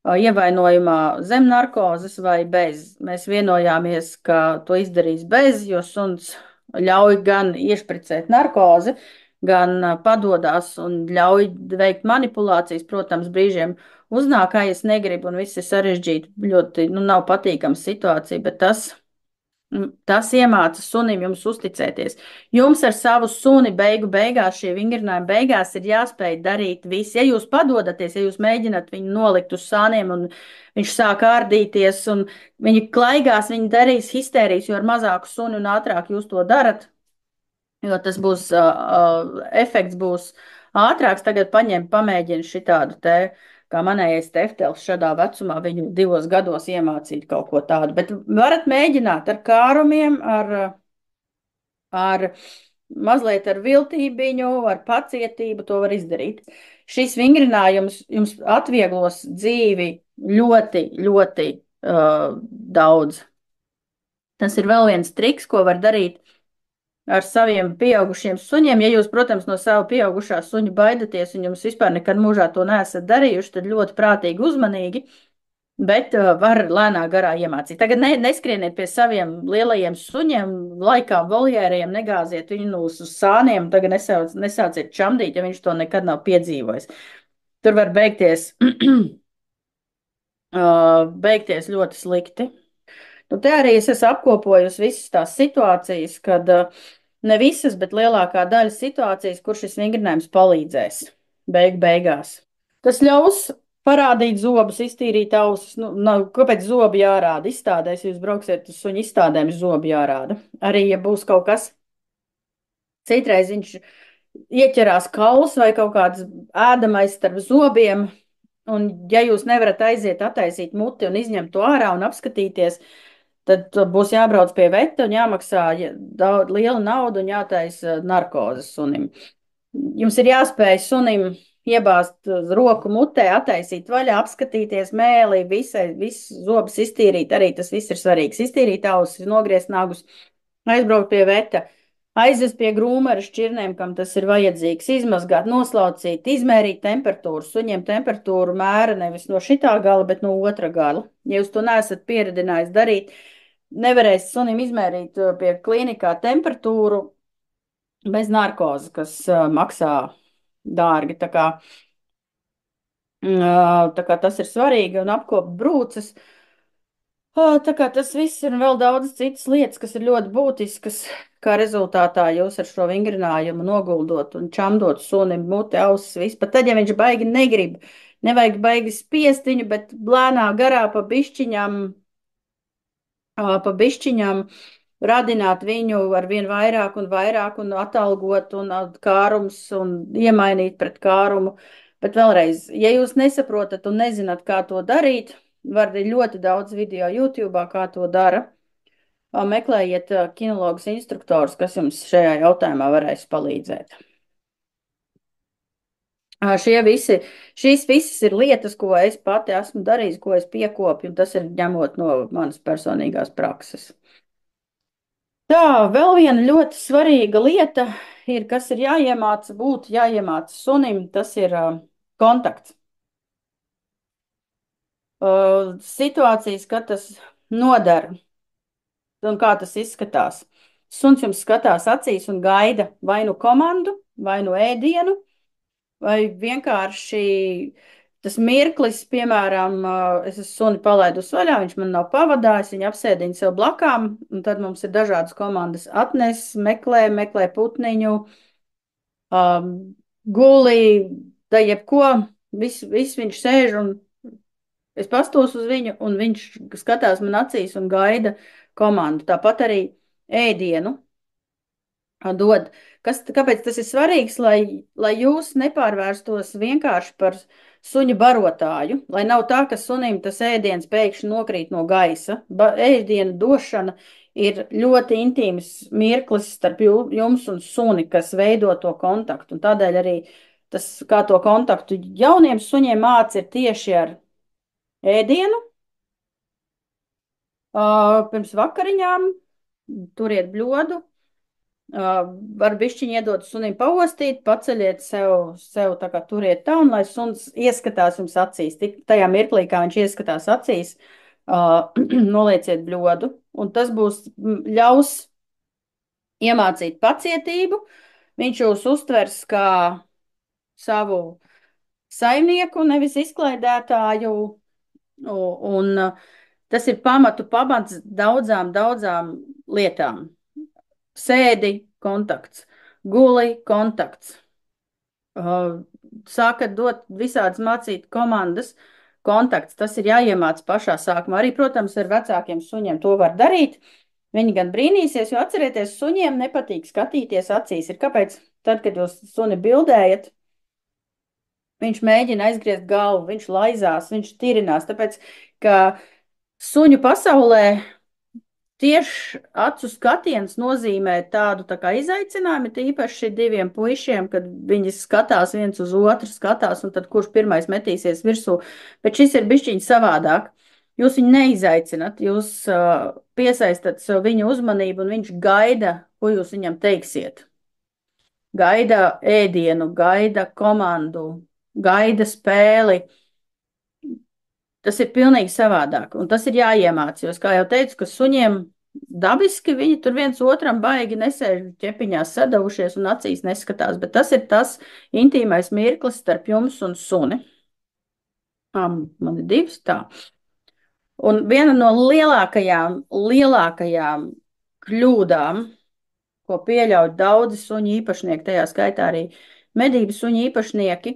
ievainojumā zem narkozes vai bez. Mēs vienojāmies, ka to izdarīs bez, jo suns ļauj gan iešpricēt narkozi, gan padodās un ļauj veikt manipulācijas. Protams, brīžiem uznāk, kā es negribu, un viss ir sarežģīti, ļoti, nu, nav patīkama situācija, bet tas iemāca sunim jums uzticēties. Jums ar savu suni beigās, šie vingrinājumi beigās ir jāspēj darīt viss. Ja jūs padodaties, ja jūs mēģināt viņu nolikt uz sāniem un viņš sāk ārdīties un viņi klaigās, viņi darīs histērijas, jo ar mazāku suni un ātrāk jūs to darat, jo tas būs, efekts būs ātrāks. Tagad pamēģini šitādu te, kā manējais teftels šādā vecumā, viņu 2 gados iemācīt kaut ko tādu. Bet varat mēģināt ar kārumiem, ar mazliet ar viltībiņu, ar pacietību to var izdarīt. Šis vingrinājums jums atvieglos dzīvi ļoti, ļoti daudz. Tas ir vēl viens triks, ko var darīt ar saviem pieaugušiem suņiem. Ja jūs, protams, no sava pieaugušā suņa baidaties un jums vispār nekad mūžā to neesat darījuši, tad ļoti prātīgi, uzmanīgi, bet var lēnā garā iemācīt. Tagad neskrieniet pie saviem lielajiem suņiem, laikām voljēriem, negāziet viņu uz sāniem, tagad nesāciet čamdīt, ja viņš to nekad nav piedzīvojis. Tur var beigties, beigties ļoti slikti. Nu, te arī es esmu apkopojusi visas tās situācijas, kad ne visas, bet lielākā daļa situācijas, kur šis vingrinājums palīdzēs beigās. Tas ļaus parādīt zobus, iztīrīt ausis. Nu, nav, kāpēc zobi jārāda izstādēs? Jūs brauksiet uz suņu izstādēm, zobi jārāda. Arī, ja būs kaut kas, citreiz viņš ieķerās kauls vai kaut kāds ēdamais starp zobiem, un ja jūs nevarat aiziet, attaisīt muti un izņemt to ārā un apskatīties, tad būs jābrauc pie veta un jāmaksā daudz liela nauda un jātaisa narkozes sunim. Jums ir jāspēj sunim iebāzt roku mutē, attaisīt vaļā, apskatīties mēlī, visu zobus iztīrīt, arī tas viss ir svarīgs. Iztīrīt ausis, nogriezt nagus, aizbraukt pie veta, aizvest pie grūmera šķirnēm, kam tas ir vajadzīgs, izmazgāt, noslaucīt, izmērīt temperatūru. Suņiem temperatūru mēra nevis no šitā gala, bet no otra gala. Ja jūs to neesat pieredinājis darīt, nevarēs sunim izmērīt pie klīnikā temperatūru bez narkozes, kas maksā dārgi. Tā kā tas ir svarīgi un apkopt brūces. Tā kā tas viss ir un vēl daudz citas lietas, kas ir ļoti būtiskas, kā rezultātā jūs ar šo vingrinājumu noguldot un čamdot sunim muti, ausis, viss. Pat tad, ja viņš baigi negrib, nevajag baigi spiest viņu, bet blēnā garā pa bišķiņām radināt viņu ar vien vairāk un atalgot un kārums un iemainīt pret kārumu. Bet vēlreiz, ja jūs nesaprotat un nezināt, kā to darīt, var ļoti daudz video YouTube, kā to dara. Meklējiet kinologus instruktorus, kas jums šajā jautājumā varēs palīdzēt. Šīs visas ir lietas, ko es pati esmu darījis, ko es piekopju, un tas ir ņemot no manas personīgās prakses. Tā, vēl viena ļoti svarīga lieta ir, kas ir jāiemāca sunim, tas ir kontakts. Situācijas, kad tas nodara un kā tas izskatās. Suns jums skatās acīs un gaida vai nu komandu, vai nu ēdienu, vai vienkārši tas mirklis, piemēram, es esmu suni palaidusi vaļā, viņš man nav pavadājis, viņa apsēdiņa sev blakām, un tad mums ir dažādas komandas atnes, meklē putniņu, gulī, da jebko, viss viņš sēž un es pastos uz viņu, un viņš skatās man acīs un gaida komandu. Tāpat arī ēdienu dod. Kāpēc tas ir svarīgs? Lai jūs nepārvērstos vienkārši par suņa barotāju, lai nav tā, ka sunim tas ēdiens pēkšņi nokrīt no gaisa. Ēdienu došana ir ļoti intīms mirklis starp jums un suni, kas veido to kontaktu. Un tādēļ arī tas, kā to kontaktu jauniem suņiem māca, ir tieši ar ēdienu. Pirms vakariņām turiet bļodu, Var bišķiņi iedot sunim paostīt, paceļiet sev tā kā turiet tā, un lai suns ieskatās jums acīs. Tik tajā mirklī, kā viņš ieskatās acīs, nolieciet bļodu, un tas ļaus iemācīt pacietību. Viņš jūs uztvers kā savu saimnieku, nevis izklaidētāju, un tas ir pamats daudzām, daudzām lietām. Sēdi, kontakts, guli, kontakts. Sākat dot visādas mācīt komandas, kontakts. Tas ir jāiemāc pašā sākumā. Arī, protams, ar vecākiem suņiem to var darīt. Viņi gan brīnīsies, jo atcerieties, suņiem nepatīk skatīties acīs. Ir kāpēc tad, kad jūs suni bildējat, viņš mēģina aizgriezt galvu, viņš laizās, viņš tirinās, tāpēc, ka suņu pasaulē tieši acu skatiens nozīmē tādu tā kā izaicinājumu, tīpaši diviem puišiem, kad viņi skatās viens uz otru, skatās, un tad kurš pirmais metīsies virsū. Bet šis ir bišķiņ savādāk. Jūs viņu neizaicinat, jūs piesaistat sev viņa uzmanību, un viņš gaida, ko jūs viņam teiksiet. Gaida ēdienu, gaida komandu, gaida spēli. Tas ir pilnīgi savādāk, un tas ir jāiemāc, jo, kā jau teicu, ka suņiem dabiski viņi tur viens otram baigi nesēž ķepiņās sadavušies un acīs neskatās, bet tas ir tas intīmais mirklis starp jums un suni. Man ir divas tā. Un viena no lielākajām kļūdām, ko pieļauj daudzi suņu īpašnieki, tajā skaitā arī medību suņu īpašnieki,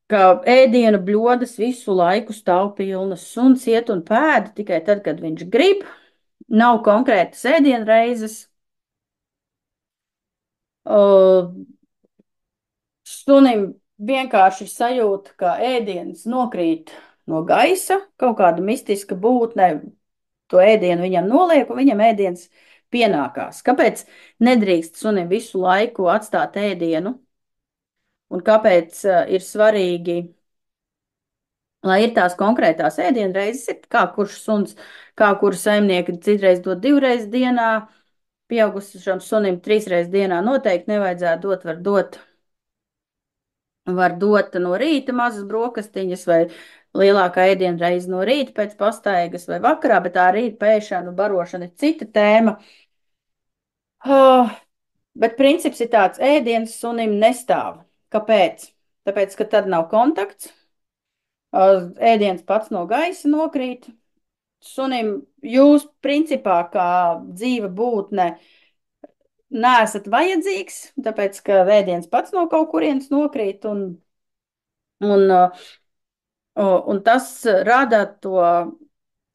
ka ēdienu bļodas visu laiku stāv pilnas. Suns iet un pēda tikai tad, kad viņš grib. Nav konkrētas ēdienreizes. Sunim vienkārši ir sajūta, ka ēdiens nokrīt no gaisa, kaut kāda mistiska būtne to ēdienu viņam noliek, un viņam ēdiens pienākās. Kāpēc nedrīkst sunim visu laiku atstāt ēdienu? Un kāpēc ir svarīgi, lai ir tās konkrētās ēdienreizes, ir kā kurš suns, kā kura saimnieka citreiz dod 2 reizes dienā, pieaugušam sunim 3 reizes dienā noteikti nevajadzētu dot, var dot no rīta mazas brokastiņas vai lielākā ēdienreize no rīta pēc pastaigas vai vakarā, bet tā rīta pēšana, barošana ir cita tēma. Bet princips ir tāds, ēdiens sunim nestāv. Kāpēc? Tāpēc, ka tad nav kontakts, ēdiens pats no gaisa nokrīt. Sunim jūs principā kā dzīva būtne neesat vajadzīgs, tāpēc, ka ēdiens pats no kaut kurienes nokrīt, un tas rada to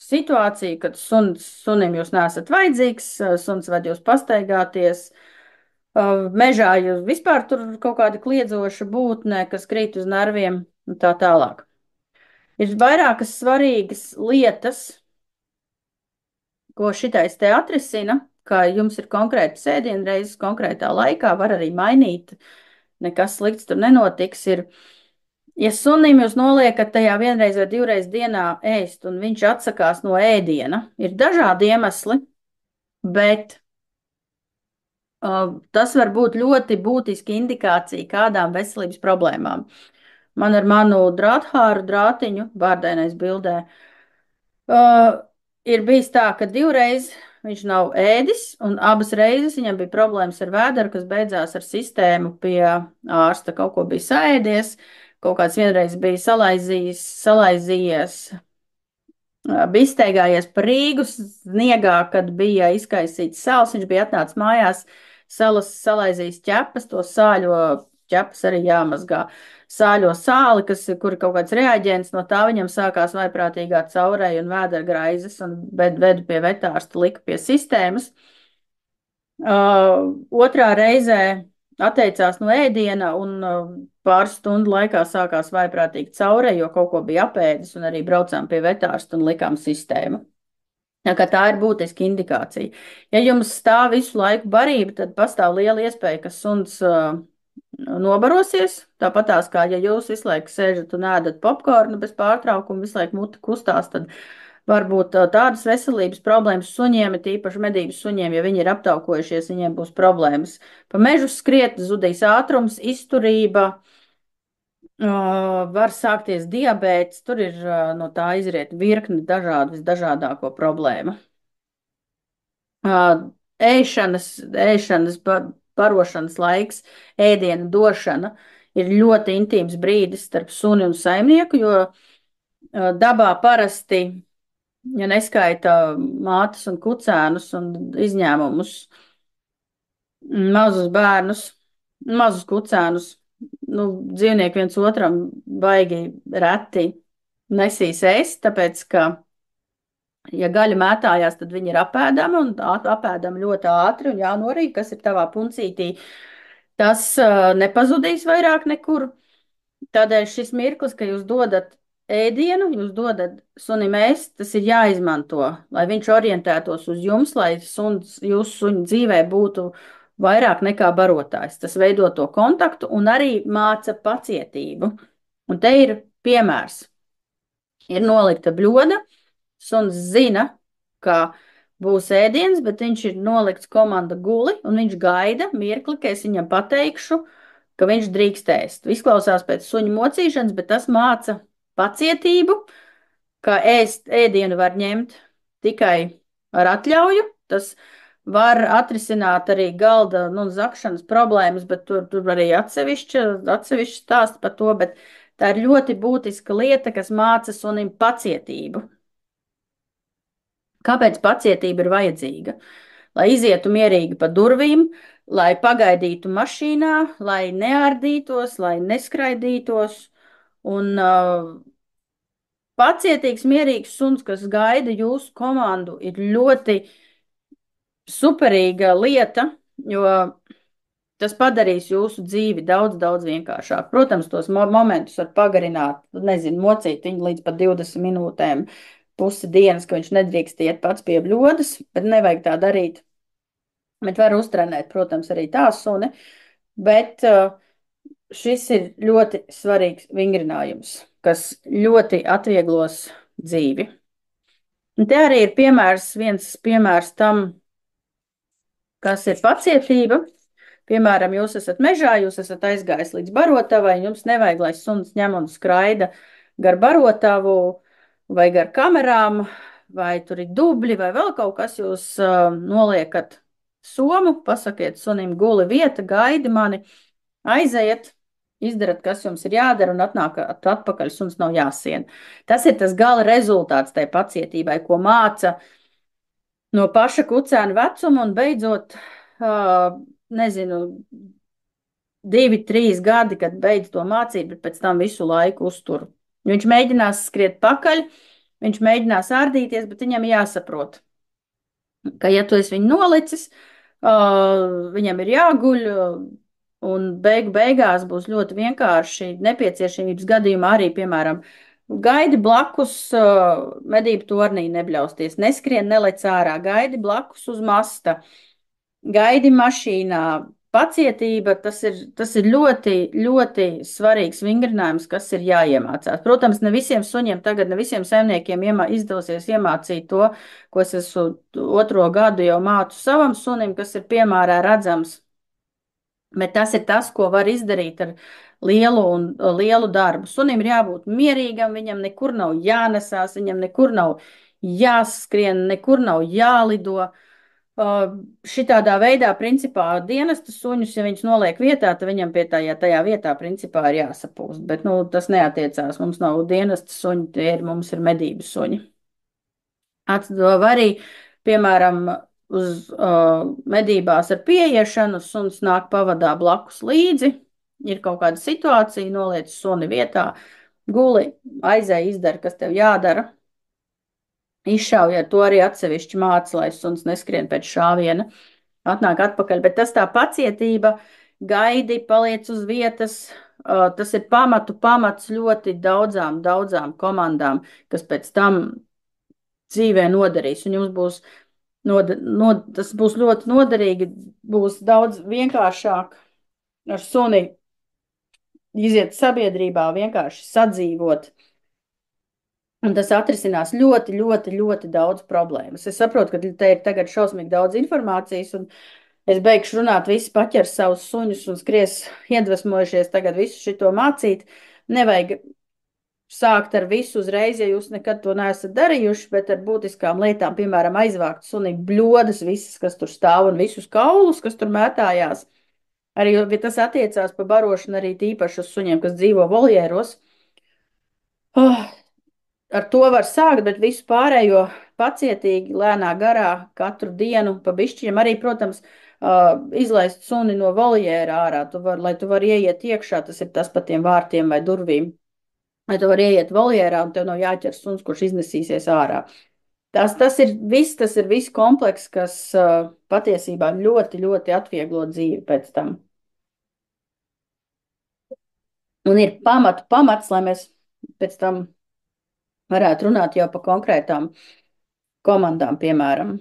situāciju, kad sunim jūs neesat vajadzīgs, suns ved jūs pastaigāties, mežā jūs vispār tur kaut kāda kliedzoša būtne, kas krīt uz nerviem un tā tālāk. Ir vairākas svarīgas lietas, ko šitais te atrisina, ka jums ir konkrētas ēdienreizes konkrētā laikā, var arī mainīt, nekas slikts tur nenotiks, ja sunim jūs noliekat tajā 1 reizi vai 2 reizes dienā ēst, un viņš atsakās no ēdiena, ir dažādi iemesli, bet tas var būt ļoti būtiski indikācija kādām veselības problēmām. Man ar manu drāthāru drātiņu, vārdainais bildē, ir bijis tā, ka 2 reizes viņš nav ēdis, un abas reizes viņam bija problēmas ar vēderu, kas beidzās ar sistēmu pie ārsta. Kaut ko bija saēdies, kaut kāds vienreiz bija salaizījies, bija izteigājies par Rīgu sniegā, kad bija izkaisīts sāls. Viņš bija atnācis mājās, salaizījis ķepas, to sāļo ķepas arī jāmazgā. Sāļo sāli, kur kaut kāds reaģents, no tā viņam sākās vaiprātīgā caureja un vēdergraizes, un vedu pie vetārsta, lika pie sistēmas. Otrā reizē atteicās no ēdiena, un pāris stundu laikā sākās vaiprātīgi caureja, jo kaut ko bija apēdis, un arī braucām pie vetārsta un likām sistēmu. Tā ir būtiska indikācija. Ja jums stāv visu laiku barība, tad pastāv liela iespēja, ka suns nobarosies. Tāpatās kā ja jūs visu laiku sēžat un ēdat popkornu bez pārtraukuma, visu laiku muti kustās, tad varbūt tādas veselības problēmas suņiem, ir tīpaši medības suņiem, ja viņi ir aptaukojušies, viņiem būs problēmas. Pa mežu skriet, zudīs ātrums, izturība, var sākties diabēts, tur ir no tā izriet virkni dažādu, visdažādāko problēmu. Ēšanas, barošanas laiks, ēdienu došana ir ļoti intīms brīdis starp suni un saimnieku, jo dabā parasti, ja neskaita mātes un kucēnus un izņēmumus, mazus bērnus, mazus kucēnus, nu, dzīvnieki viens otram baigi reti nesīs ēst, tāpēc, ka ja gaļa mētājās, tad viņi ir apēdami un apēdami ļoti ātri un jānorīd, kas ir tavā puncītī. Tas nepazudīs vairāk nekur. Tādēļ šis mirklis, ka jūs dodat ēdienu, jūs dodat sunim ēst, tas ir jāizmanto, lai viņš orientētos uz jums, lai suns jūsu suņu dzīvē būtu vairāk nekā barotājs. Tas veido to kontaktu un arī māca pacietību. Un te ir piemērs. Ir nolikta bļoda, suns zina, ka būs ēdiens, bet viņš ir nolikts komanda guli, un viņš gaida mirkli, ka es viņam pateikšu, ka viņš drīkst ēst. Izklausās pēc suņa mocīšanas, bet tas māca pacietību, ka ēdienu var ņemt tikai ar atļauju. Tas var atrisināt arī galda, nu, zakšanas problēmas, bet tur arī atsevišķi stāst par to, bet tā ir ļoti būtiska lieta, kas māca sunim pacietību. Kāpēc pacietība ir vajadzīga? Lai izietu mierīgi pa durvīm, lai pagaidītu mašīnā, lai neārdītos, lai neskraidītos. Un pacietīgs, mierīgs suns, kas gaida jūsu komandu, ir ļoti superīga lieta, jo tas padarīs jūsu dzīvi daudz, daudz vienkāršāk. Protams, tos momentus var pagarināt, nezinu, mocīt viņu līdz pat 20 minūtēm, pusi dienas, ka viņš nedrīkst iet pats pie bļodas, bet nevajag tā darīt. Bet var uztrenēt, protams, arī tā suni, bet šis ir ļoti svarīgs vingrinājums, kas ļoti atvieglos dzīvi. Un te arī ir viens piemērs tam, kas ir pacietība. Piemēram, jūs esat mežā, jūs esat aizgājis līdz barotavai, jums nevajag, lai suns ņem un skraida gar barotavu vai gar kamerām, vai tur ir dubļi, vai vēl kaut kas, jūs noliekat somu, pasakiet sunim guli vieta, gaidi mani, aizejiet, izdarat, kas jums ir jādara un atnākat atpakaļ, suns nav jāsien. Tas ir tas gala rezultāts tai pacietībai, ko māca no paša kucēna vecuma un beidzot, nezinu, 2-3 gadi, kad beidz to mācību, bet pēc tam visu laiku uztur. Viņš mēģinās skriet pakaļ, viņš mēģinās ārdīties, bet viņam jāsaprot, ka ja tu esi viņu nolicis, viņam ir jāguļ, un beigās būs ļoti vienkārši nepieciešamības gadījumā arī, piemēram, gaidi blakus medību tornī nebļausties, neskrien, nelec ārā, gaidi blakus uz masta, gaidi mašīnā. Pacietība, tas ir ļoti, ļoti svarīgs vingrinājums, kas ir jāiemācās. Protams, ne visiem suņiem tagad, ne visiem saimniekiem izdosies iemācīt to, ko es esmu 2. gadu jau mācu savam sunim, kas ir piemērā redzams. Bet tas ir tas, ko var izdarīt ar lielu darbu. Sunim ir jābūt mierīgam, viņam nekur nav jānesās, viņam nekur nav jāskrien, nekur nav jālido. Šitādā veidā, principā, dienesta suņus, ja viņš noliek vietā, tad viņam pie tajā vietā, principā, ir jāsapūst. Bet, nu, tas neatiecās. Mums nav dienesta suņi, mums ir medības suņi. Atdod arī, piemēram, uz medībās ar pieiešanu, suns nāk pavadā blakus līdzi, ir kaut kāda situācija, noliec suni vietā, guli, aizēj, izdara, kas tev jādara. Izšaujiet to arī atsevišķi māca, lai suns neskrien pēc šāviena, atnāk atpakaļ. Bet tas tā pacietība, gaidi, paliec uz vietas, tas ir pamats ļoti daudzām komandām, kas pēc tam dzīvē noderīs. Un jums būs, tas būs ļoti noderīgi, būs daudz vienkāršāk ar suni iziet sabiedrībā, vienkārši sadzīvot. Un tas atrisinās ļoti, ļoti, ļoti daudz problēmas. Es saprotu, ka te ir tagad šausmīgi daudz informācijas, un es beigšu runāt, visi paķers savus suņus un skries iedvesmojušies tagad visu šito mācīt. Nevajag sākt ar visu uzreiz, ja jūs nekad to neesat darījuši, bet ar būtiskām lietām, piemēram, aizvākt sunim bļodas visas, kas tur stāv, un visus kaulus, kas tur mētājās. Arī, ja tas attiecās pa barošanu arī tīpaši uz suņiem, kas dzīvo voljēros. Oh, ar to var sākt, bet visu pārējo pacietīgi, lēnā garā, katru dienu pa bišķiņam. Arī, protams, izlaist suni no voljēra ārā, lai tu vari ieiet iekšā, tas ir tas pa tiem vārtiem vai durvīm. Lai tu vari ieiet voljērā un tev nav jāķer suns, kurš iznesīsies ārā. Tas ir viss komplekss, kas patiesībā ļoti, ļoti atvieglo dzīvi pēc tam. Un ir pamats, lai mēs pēc tam varētu runāt jau par konkrētām komandām, piemēram.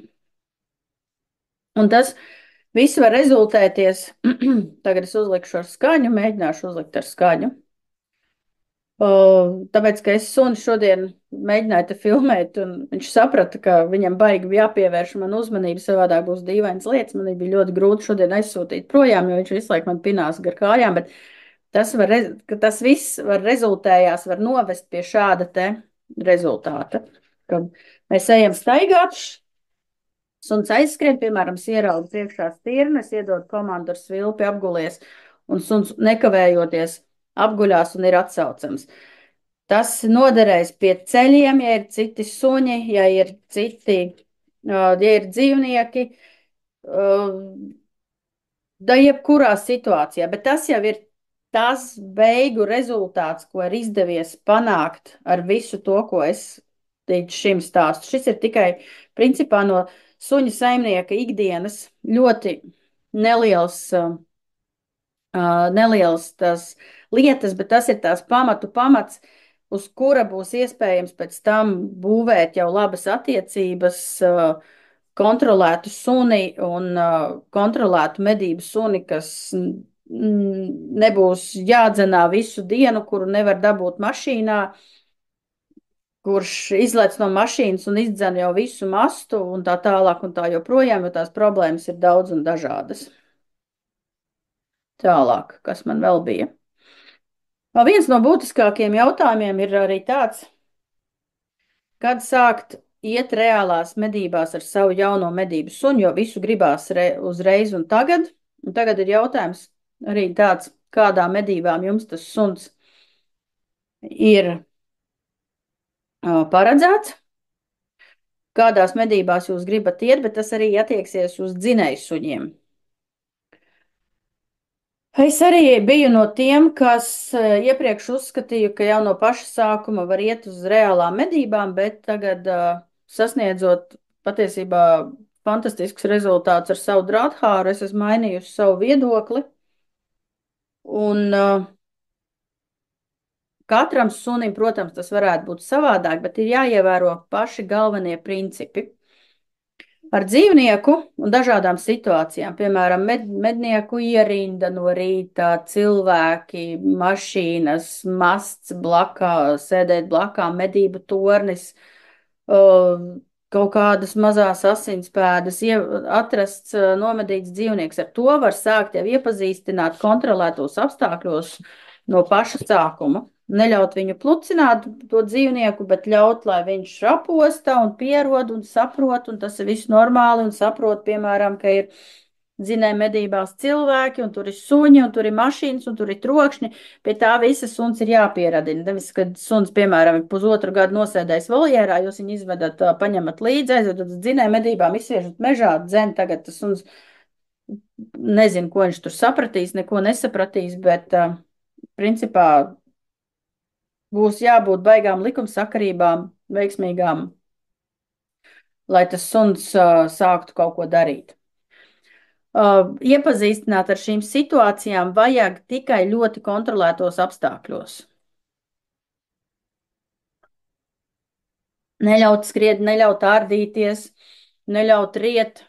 Un tas viss var rezultēties, tagad es uzlikšu ar skaņu, mēģināšu uzlikt ar skaņu. Tāpēc, ka es suni šodien mēģināju te filmēt, un viņš saprata, ka viņam baigi jāpievērš man uzmanību, savādāk būs dīvainas lietas. Man bija ļoti grūti šodien aizsūtīt projām, jo viņš visu laiku man pinās gar kājām, bet tas viss var var novest pie šāda te rezultāta. Kad mēs ejam staigāt, suns aizskrien, piemēram, ierauga priekšā stirnes, iedod komandu ar svilpi apgulies, un suns nekavējoties apguļās un ir atsaucams. Tas noderēs pie ceļiem, ja ir citi suņi, ja ir dzīvnieki, da jebkurā situācijā, bet tas jau ir tas beigu rezultāts, ko ir izdevies panākt ar visu to, ko es līdz šim stāstu. Šis ir tikai principā no suņu saimnieka ikdienas ļoti neliels, neliels tas lietas, bet tas ir tās pamats, uz kura būs iespējams pēc tam būvēt jau labas attiecības, kontrolētu suni un kontrolētu medību suni, kas nebūs jādzenā visu dienu, kuru nevar dabūt mašīnā, kurš izlec no mašīnas un izdzen jau visu mastu un tā tālāk un tā joprojām, jo tās problēmas ir daudz un dažādas. Tālāk, kas man vēl bija? Viens no būtiskākajiem jautājumiem ir arī tāds, kad sākt iet reālās medībās ar savu jauno medību sunu, jo visu gribās uzreiz un tagad. Un tagad ir jautājums arī tāds, kādām medībām jums tas suns ir paredzēts, kādās medībās jūs gribat iet, bet tas arī attieksies uz dzinēju suņiem. Es arī biju no tiem, kas iepriekš uzskatīja, ka jau no paša sākuma var iet uz reālām medībām, bet tagad sasniedzot patiesībā fantastisks rezultāts ar savu drāthāru, es esmu mainījusi savu viedokli. Un katram sunim, protams, tas varētu būt savādāk, bet ir jāievēro paši galvenie principi. Ar dzīvnieku un dažādām situācijām, piemēram, mednieku ierinda no rīta, cilvēki, mašīnas, masts blakā, sēdēt blakām, medību tornis, kaut kādas mazās asinspēdas, atrasts nomedīts dzīvnieks. Ar to var sākt jau iepazīstināt kontrolētos apstākļos no paša sākuma. Neļaut viņu plucināt to dzīvnieku, bet ļaut, lai viņš raposta un pierod un saprot, un tas ir viss normāli, un saprot, piemēram, ka ir dzinēja medībās cilvēki, un tur ir suņi, un tur ir mašīnas, un tur ir trokšņi. Pie tā visa suns ir jāpieradina. Nevis, kad suns, piemēram, ir pusotru gadu nosēdējis voljērā, jūs viņu izvedat, paņemat līdzi, aizvedat uz dzinēja medībām, izsviežat mežā, dzen, tagad tas suns nezinu, ko viņš tur sapratīs, neko nesapratīs, bet principā būs jābūt baigām likumsakarībām, veiksmīgām, lai tas suns sāktu kaut ko darīt. Iepazīstināt ar šīm situācijām vajag tikai ļoti kontrolētos apstākļos. Neļaut skriet, neļaut ārdīties, neļaut riet.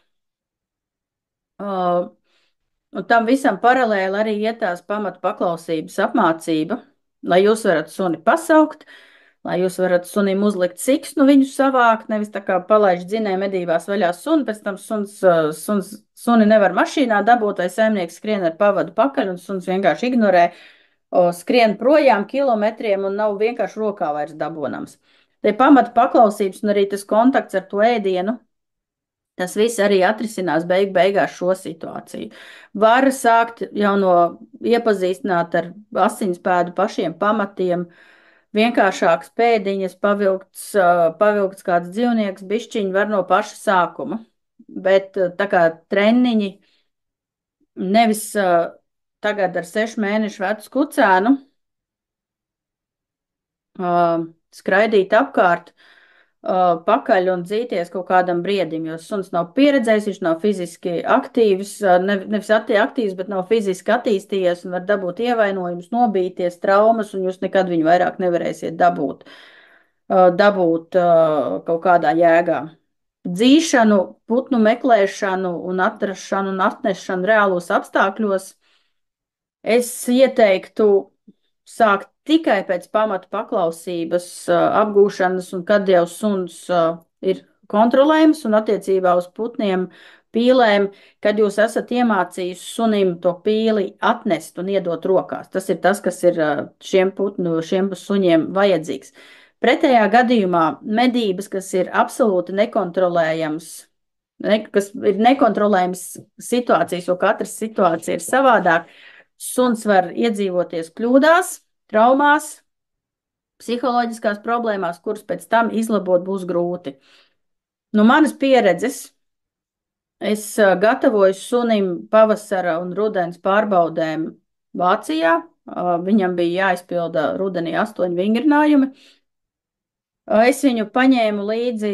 Un tam visam paralēli arī iet tās pamatu paklausības apmācība, lai jūs varat suni pasaukt, lai jūs varat sunim uzlikt siksnu viņu savākt, nevis tā kā palaiž dzinēja medībās vaļā suni, pēc tam suni nevar mašīnā dabūt, vai saimnieks skrien ar pavadu pakaļ, un suns vienkārši ignorē, skrien projām kilometriem un nav vienkārši rokā vairs dabonams. Te pamata paklausības un arī tas kontakts ar to ēdienu, tas viss arī atrisinās beigās šo situāciju. Var sākt jau no iepazīstināt ar asinspēdu pašiem pamatiem, vienkāršākas pēdiņas, pavilkts kāds dzīvnieks, bišķiņi var no paša sākuma. Bet tā kā treniņi nevis tagad ar 6 mēnešu vecu kucēnu skraidīt apkārt, pakaļ un dzīties kaut kādam briedim, jo suns nav pieredzējis, viņš nav fiziski aktīvs, nevis aktīvs, bet nav fiziski attīstījies un var dabūt ievainojumus, nobīties, traumas, un jūs nekad viņu vairāk nevarēsiet dabūt kaut kādā jēgā. Dzīšanu, putnu meklēšanu un atrašanu un atnešanu reālos apstākļos es ieteiktu sākt tikai pēc pamatu paklausības apgūšanas, un kad jau suns ir kontrolējams un attiecībā uz putniem, pīlēm, kad jūs esat iemācījis sunim to pīli atnest un iedot rokās. Tas ir tas, kas ir šiem suņiem vajadzīgs. Pretējā gadījumā medības, kas ir absolūti nekontrolējams, kas ir nekontrolējams situācijas, jo katras situācija ir savādāk, suns var iedzīvoties kļūdās, traumās, psiholoģiskās problēmās, kuras pēc tam izlabot būs grūti. No manas pieredzes es gatavoju sunim pavasara un rudens pārbaudēm Vācijā. Viņam bija jāizpilda rudenī 8 vingrinājumi. Es viņu paņēmu līdzi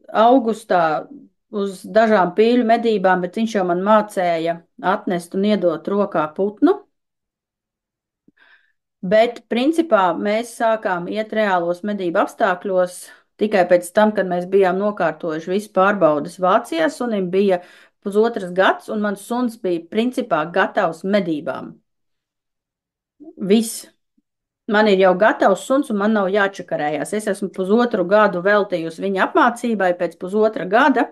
augustā uz dažām pīļu medībām, bet viņš jau man mācēja atnest un iedot rokā putnu. Bet, principā, mēs sākām iet reālos medību apstākļos tikai pēc tam, kad mēs bijām nokārtojuši visu pārbaudas Vācijā. Sunim bija 1,5 gads, un mans suns bija, principā, gatavs medībām. Viss. Man ir jau gatavs suns, un man nav jāčakarējās. Es esmu 1,5 gadu veltījusi viņa apmācībai, pēc 1,5 gada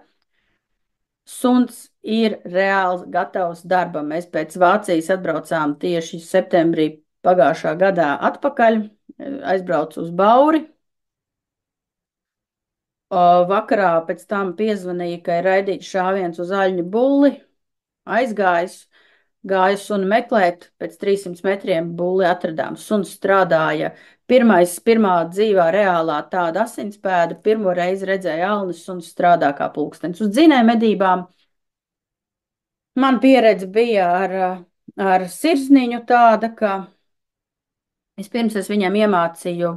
suns ir reāli gatavs darbam. Mēs pēc Vācijas atbraucām tieši septembrī pagājušā gadā atpakaļ, aizbraucu uz Bauri. Vakarā pēc tam piezvanīja, ka ir raidīts šāviens uz Aļņu bulli, aizgājis. Gāju suni meklēt, pēc 300 metriem bulli atradām. Suns strādāja, pirmā dzīvā reālā tāda asinspēda, pirmo reizi redzēja alnis, suns strādā kā pulkstenis. Uz dzinēju medībām man pieredze bija ar sirsniņu tāda, ka vispirms es viņam iemācīju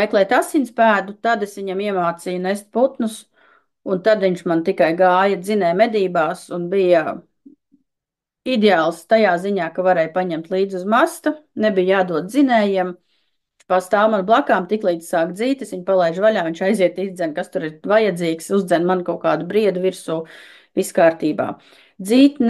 meklēt asinspēdu, tad es viņam iemācīju nest putnus, un tad viņš man tikai gāja dzinēju medībās un bija ideāls tajā ziņā, ka varēja paņemt līdzi uz masta, nebija jādod dzinējiem. Viņš pastāv man blakām, tiklīdz sāk dzīt, es viņu palaižu vaļā, viņš aiziet izdzen, kas tur ir vajadzīgs, uzdzen man kaut kādu briedu virsū, viss kārtībā. Dzīt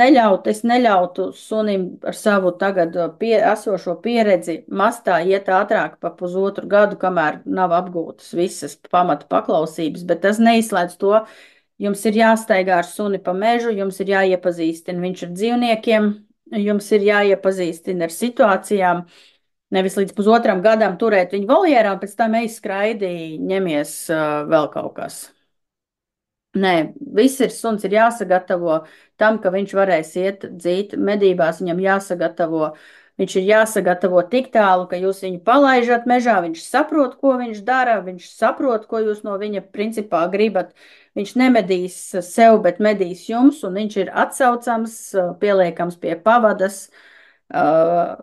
es neļautu sunim ar savu tagad esošo pieredzi mastā iet ātrāk pa 1,5 gadu, kamēr nav apgūtas visas pamata paklausības, bet tas neizslēdz to. Jums ir jāstaigā ar suni pa mežu, jums ir jāiepazīstina viņš ar dzīvniekiem, jums ir jāiepazīstina ar situācijām. Nevis līdz 1,5 gadam turēt viņu voljērā, pēc tam skraidī, ņemies vēl kaut kas. Nē, suns ir jāsagatavo tam, ka viņš varēs iet dzīt medībās, viņam jāsagatavo. Viņš ir jāsagatavo tik tālu, ka jūs viņu palaižat mežā, viņš saprot, ko viņš dara, viņš saprot, ko jūs no viņa principā gribat. Viņš nemedīs sev, bet medīs jums, un viņš ir atsaucams, pieliekams pie pavadas. Ar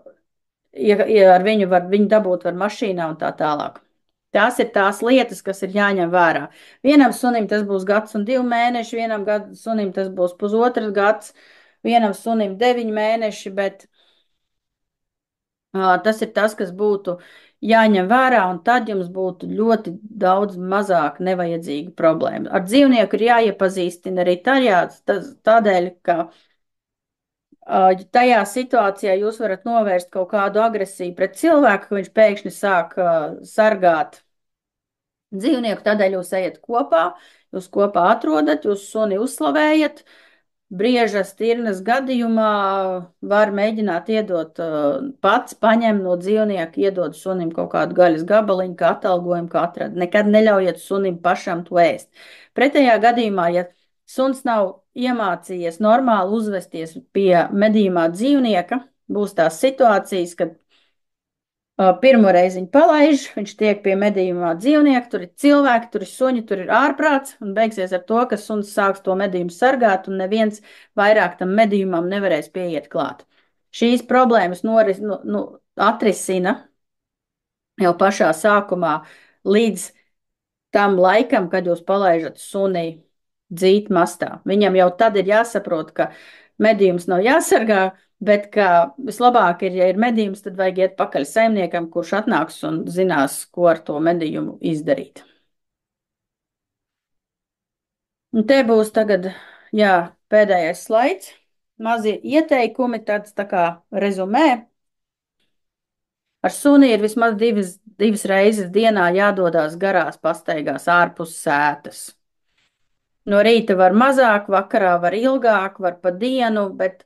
viņu dabūt var mašīnā un tā tālāk. Tās ir tās lietas, kas ir jāņem vērā. Vienam sunim tas būs 1 un 2 mēneši, vienam sunim tas būs 1,5 gads, vienam sunim 9 mēneši, bet tas ir tas, kas būtu jāņem vērā, un tad jums būtu ļoti daudz mazāk nevajadzīgu problēmu. Ar dzīvnieku ir jāiepazīstina arī tādēļ, ka Tajā situācijā jūs varat novērst kaut kādu agresiju pret cilvēku, ka viņš pēkšņi sāk sargāt dzīvnieku, tādēļ jūs ejat kopā, jūs kopā atrodat, jūs suni uzslavējat. Briežas tirnas gadījumā var mēģināt iedot pats, paņem no dzīvnieka, iedod sunim kaut kādu gaļas gabaliņu, kā atalgojumu, kā atrada. Nekad neļaujiet sunim pašam to ēst. Pretējā gadījumā, ja suns nav iemācījies normāli uzvesties pie medījumā dzīvnieka, būs tās situācijas, kad pirmo reizi viņu palaiž, viņš tiek pie medījumā dzīvnieka, tur ir cilvēki, tur ir suņi, tur ir ārprāts, un beigsies ar to, ka suns sāks to medījumu sargāt, un neviens vairāk tam medījumam nevarēs pieiet klāt. Šīs problēmas atrisina jau pašā sākumā līdz tam laikam, kad jūs palaižat suni dzīt mastā. Viņam jau tad ir jāsaprot, ka medījums nav jāsargā, bet ka vislabāk ir, ja ir medījums, tad vajag iet pakaļ saimniekam, kurš atnāks un zinās, ko ar to medījumu izdarīt. Un te būs tagad, jā, pēdējais slaids. Mazie ieteikumi, tāds tā kā rezumē. Ar suni ir vismaz divas reizes dienā jādodās garās pastaigās ārpus sētas. No rīta var mazāk, vakarā var ilgāk, var pa dienu, bet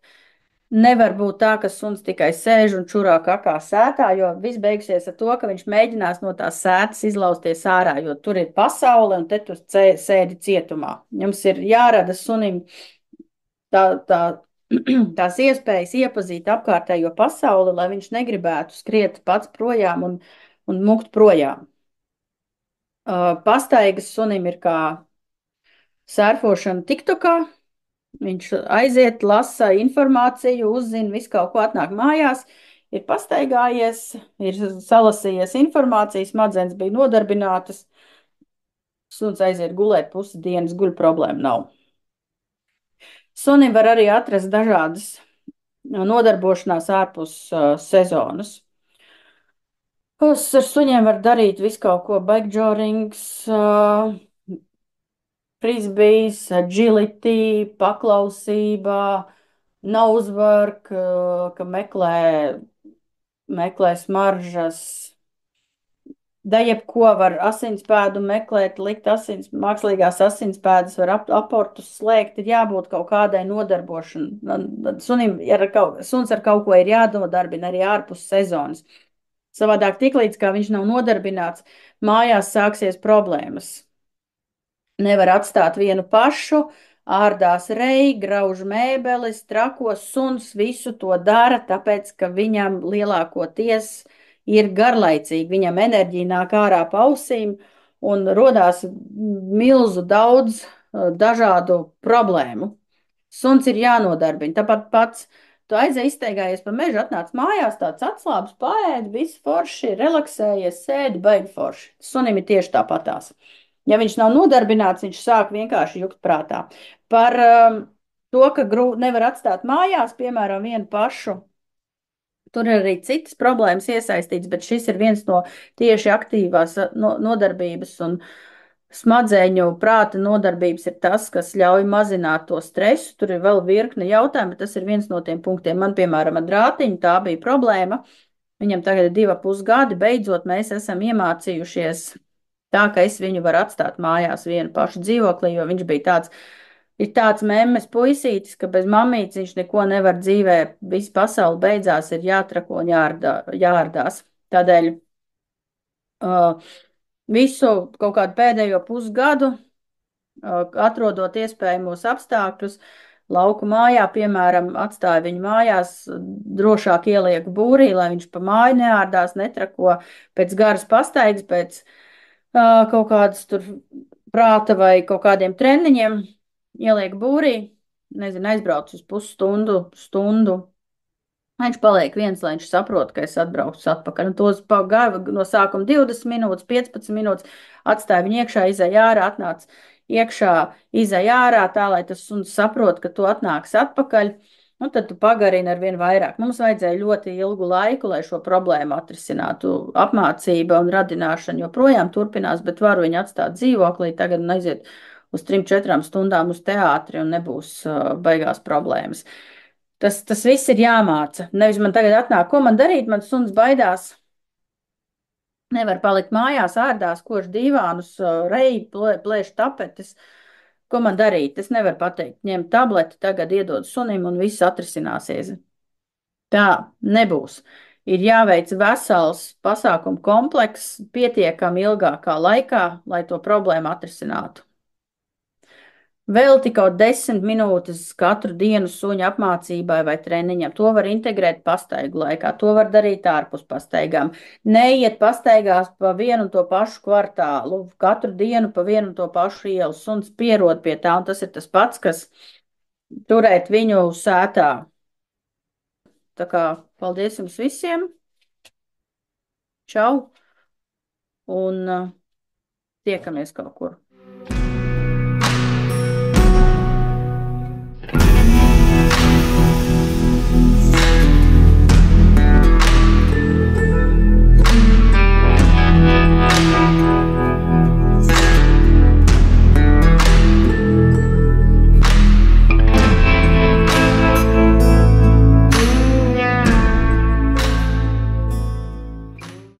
nevar būt tā, ka suns tikai sēž un čurā kakā sētā, jo viss beigsies ar to, ka viņš mēģinās no tās sētas izlausties ārā, jo tur ir pasaule un te tu sēdi cietumā. Jums ir jārada sunim tās iespējas iepazīt apkārtējo pasauli, lai viņš negribētu skriet pats projām un mukt projām. Pastaigas sunim ir kā sērfošana TikTokā. Viņš aiziet, lasa informāciju, uzzina visu kaut ko, atnāk mājās, ir pastaigājies, ir salasījies informācijas, smadzenes bija nodarbinātas, suns aiziet gulēt pusi dienas, guļ problēma nav. Sunim var arī atrast dažādas nodarbošanās ārpus sezonas. Ar suņiem var darīt visu kaut ko, bikedžorings, frisbijs, agility, paklausība, nosework, ka meklē smaržas. Da jebko var asinspēdu meklēt, likt mākslīgās asinspēdas, var aportus slēgt, ir jābūt kaut kādai nodarbošanai. Suns ar kaut ko ir jānodarbina arī ārpus sezonas. Savādāk tiklīdz, kā viņš nav nodarbināts, mājās sāksies problēmas. Nevar atstāt vienu pašu, ārdās rei, grauž mēbeles, trakos, suns visu to dara, tāpēc, ka viņam lielākoties ir garlaicīgi, viņam enerģija nāk ārā pa ausīm un rodās milzu daudz dažādu problēmu. Suns ir jānodarbina, tāpat pats. Tu aizēji izteigājies pa mežu, atnāc mājās, tāds atslābs, paēd, viss forši, relaksējies, sēdi, baigi forši. Sunim ir tieši tāpatās. Ja viņš nav nodarbināts, viņš sāk vienkārši jukt prātā. Par to, ka nevar atstāt mājās, piemēram, vienu pašu, tur ir arī citas problēmas iesaistītas, bet šis ir viens no tieši aktīvās nodarbības un smadzeņu prāta nodarbības ir tas, kas ļauj mazināt to stresu. Tur ir vēl virkne jautājumu, bet tas ir viens no tiem punktiem. Man, piemēram, ar drātiņu tā bija problēma. Viņam tagad ir 2,5 gadi, beidzot mēs esam iemācījušies tā, ka es viņu varu atstāt mājās vienu pašu dzīvoklī, jo viņš bija tāds memmes puisītis, ka bez mammītes viņš neko nevar dzīvē, viss pasauli beidzās, ir jātrako un jāārdās. Tādēļ visu kaut kādu pēdējo pusgadu, atrodot iespējamos apstākļus, lauku mājā, piemēram, atstāju viņu mājās, drošāk ielieku būrī, lai viņš pa māju neārdās, netrako pēc garas pastaigas, pēc kaut kādas tur prāta vai kaut kādiem treniņiem, ieliek būrī, nezinu, aizbrauc uz pusstundu, stundu. Viņš paliek viens, lai viņš saprot, ka es atbraucu atpakaļ. Un tos gāja no sākuma 20 minūtes, 15 minūtes, atstāja viņu iekšā, izēja ārā, atnāca iekšā, izēja ārā, tā, lai tas suns saprot, ka tu atnāks atpakaļ. Un tad tu pagarini ar vien vairāk. Mums vajadzēja ļoti ilgu laiku, lai šo problēmu atrisinātu. Apmācība un radināšana joprojām turpinās, bet varu viņu atstāt dzīvoklī, tagad un aiziet uz 3-4 stundām uz teātri un nebūs baigās problēmas. Tas viss ir jāmāca. Nevis man tagad atnāk, ko man darīt, mans suns baidās. Nevar palikt mājās, ārdās, kož divānus, reji, plēš tapetes. Ko man darīt? Es nevaru pateikt, ņem tableti, tagad iedod sunim un viss atrisināsies. Tā nebūs. Ir jāveic vesels pasākumu komplekss pietiekami ilgākā laikā, lai to problēmu atrisinātu. Vēl tikai 10 minūtes katru dienu suņa apmācībai vai treniņam. To var integrēt pastaigu laikā, to var darīt ārpus pastaigām. Neiet pastaigās pa vienu un to pašu kvartālu, katru dienu pa vienu un to pašu ielu. Suns pierod pie tā, un tas ir tas pats, kas turēt viņu sētā. Tā kā paldies jums visiem! Čau! Un tiekamies kaut kur!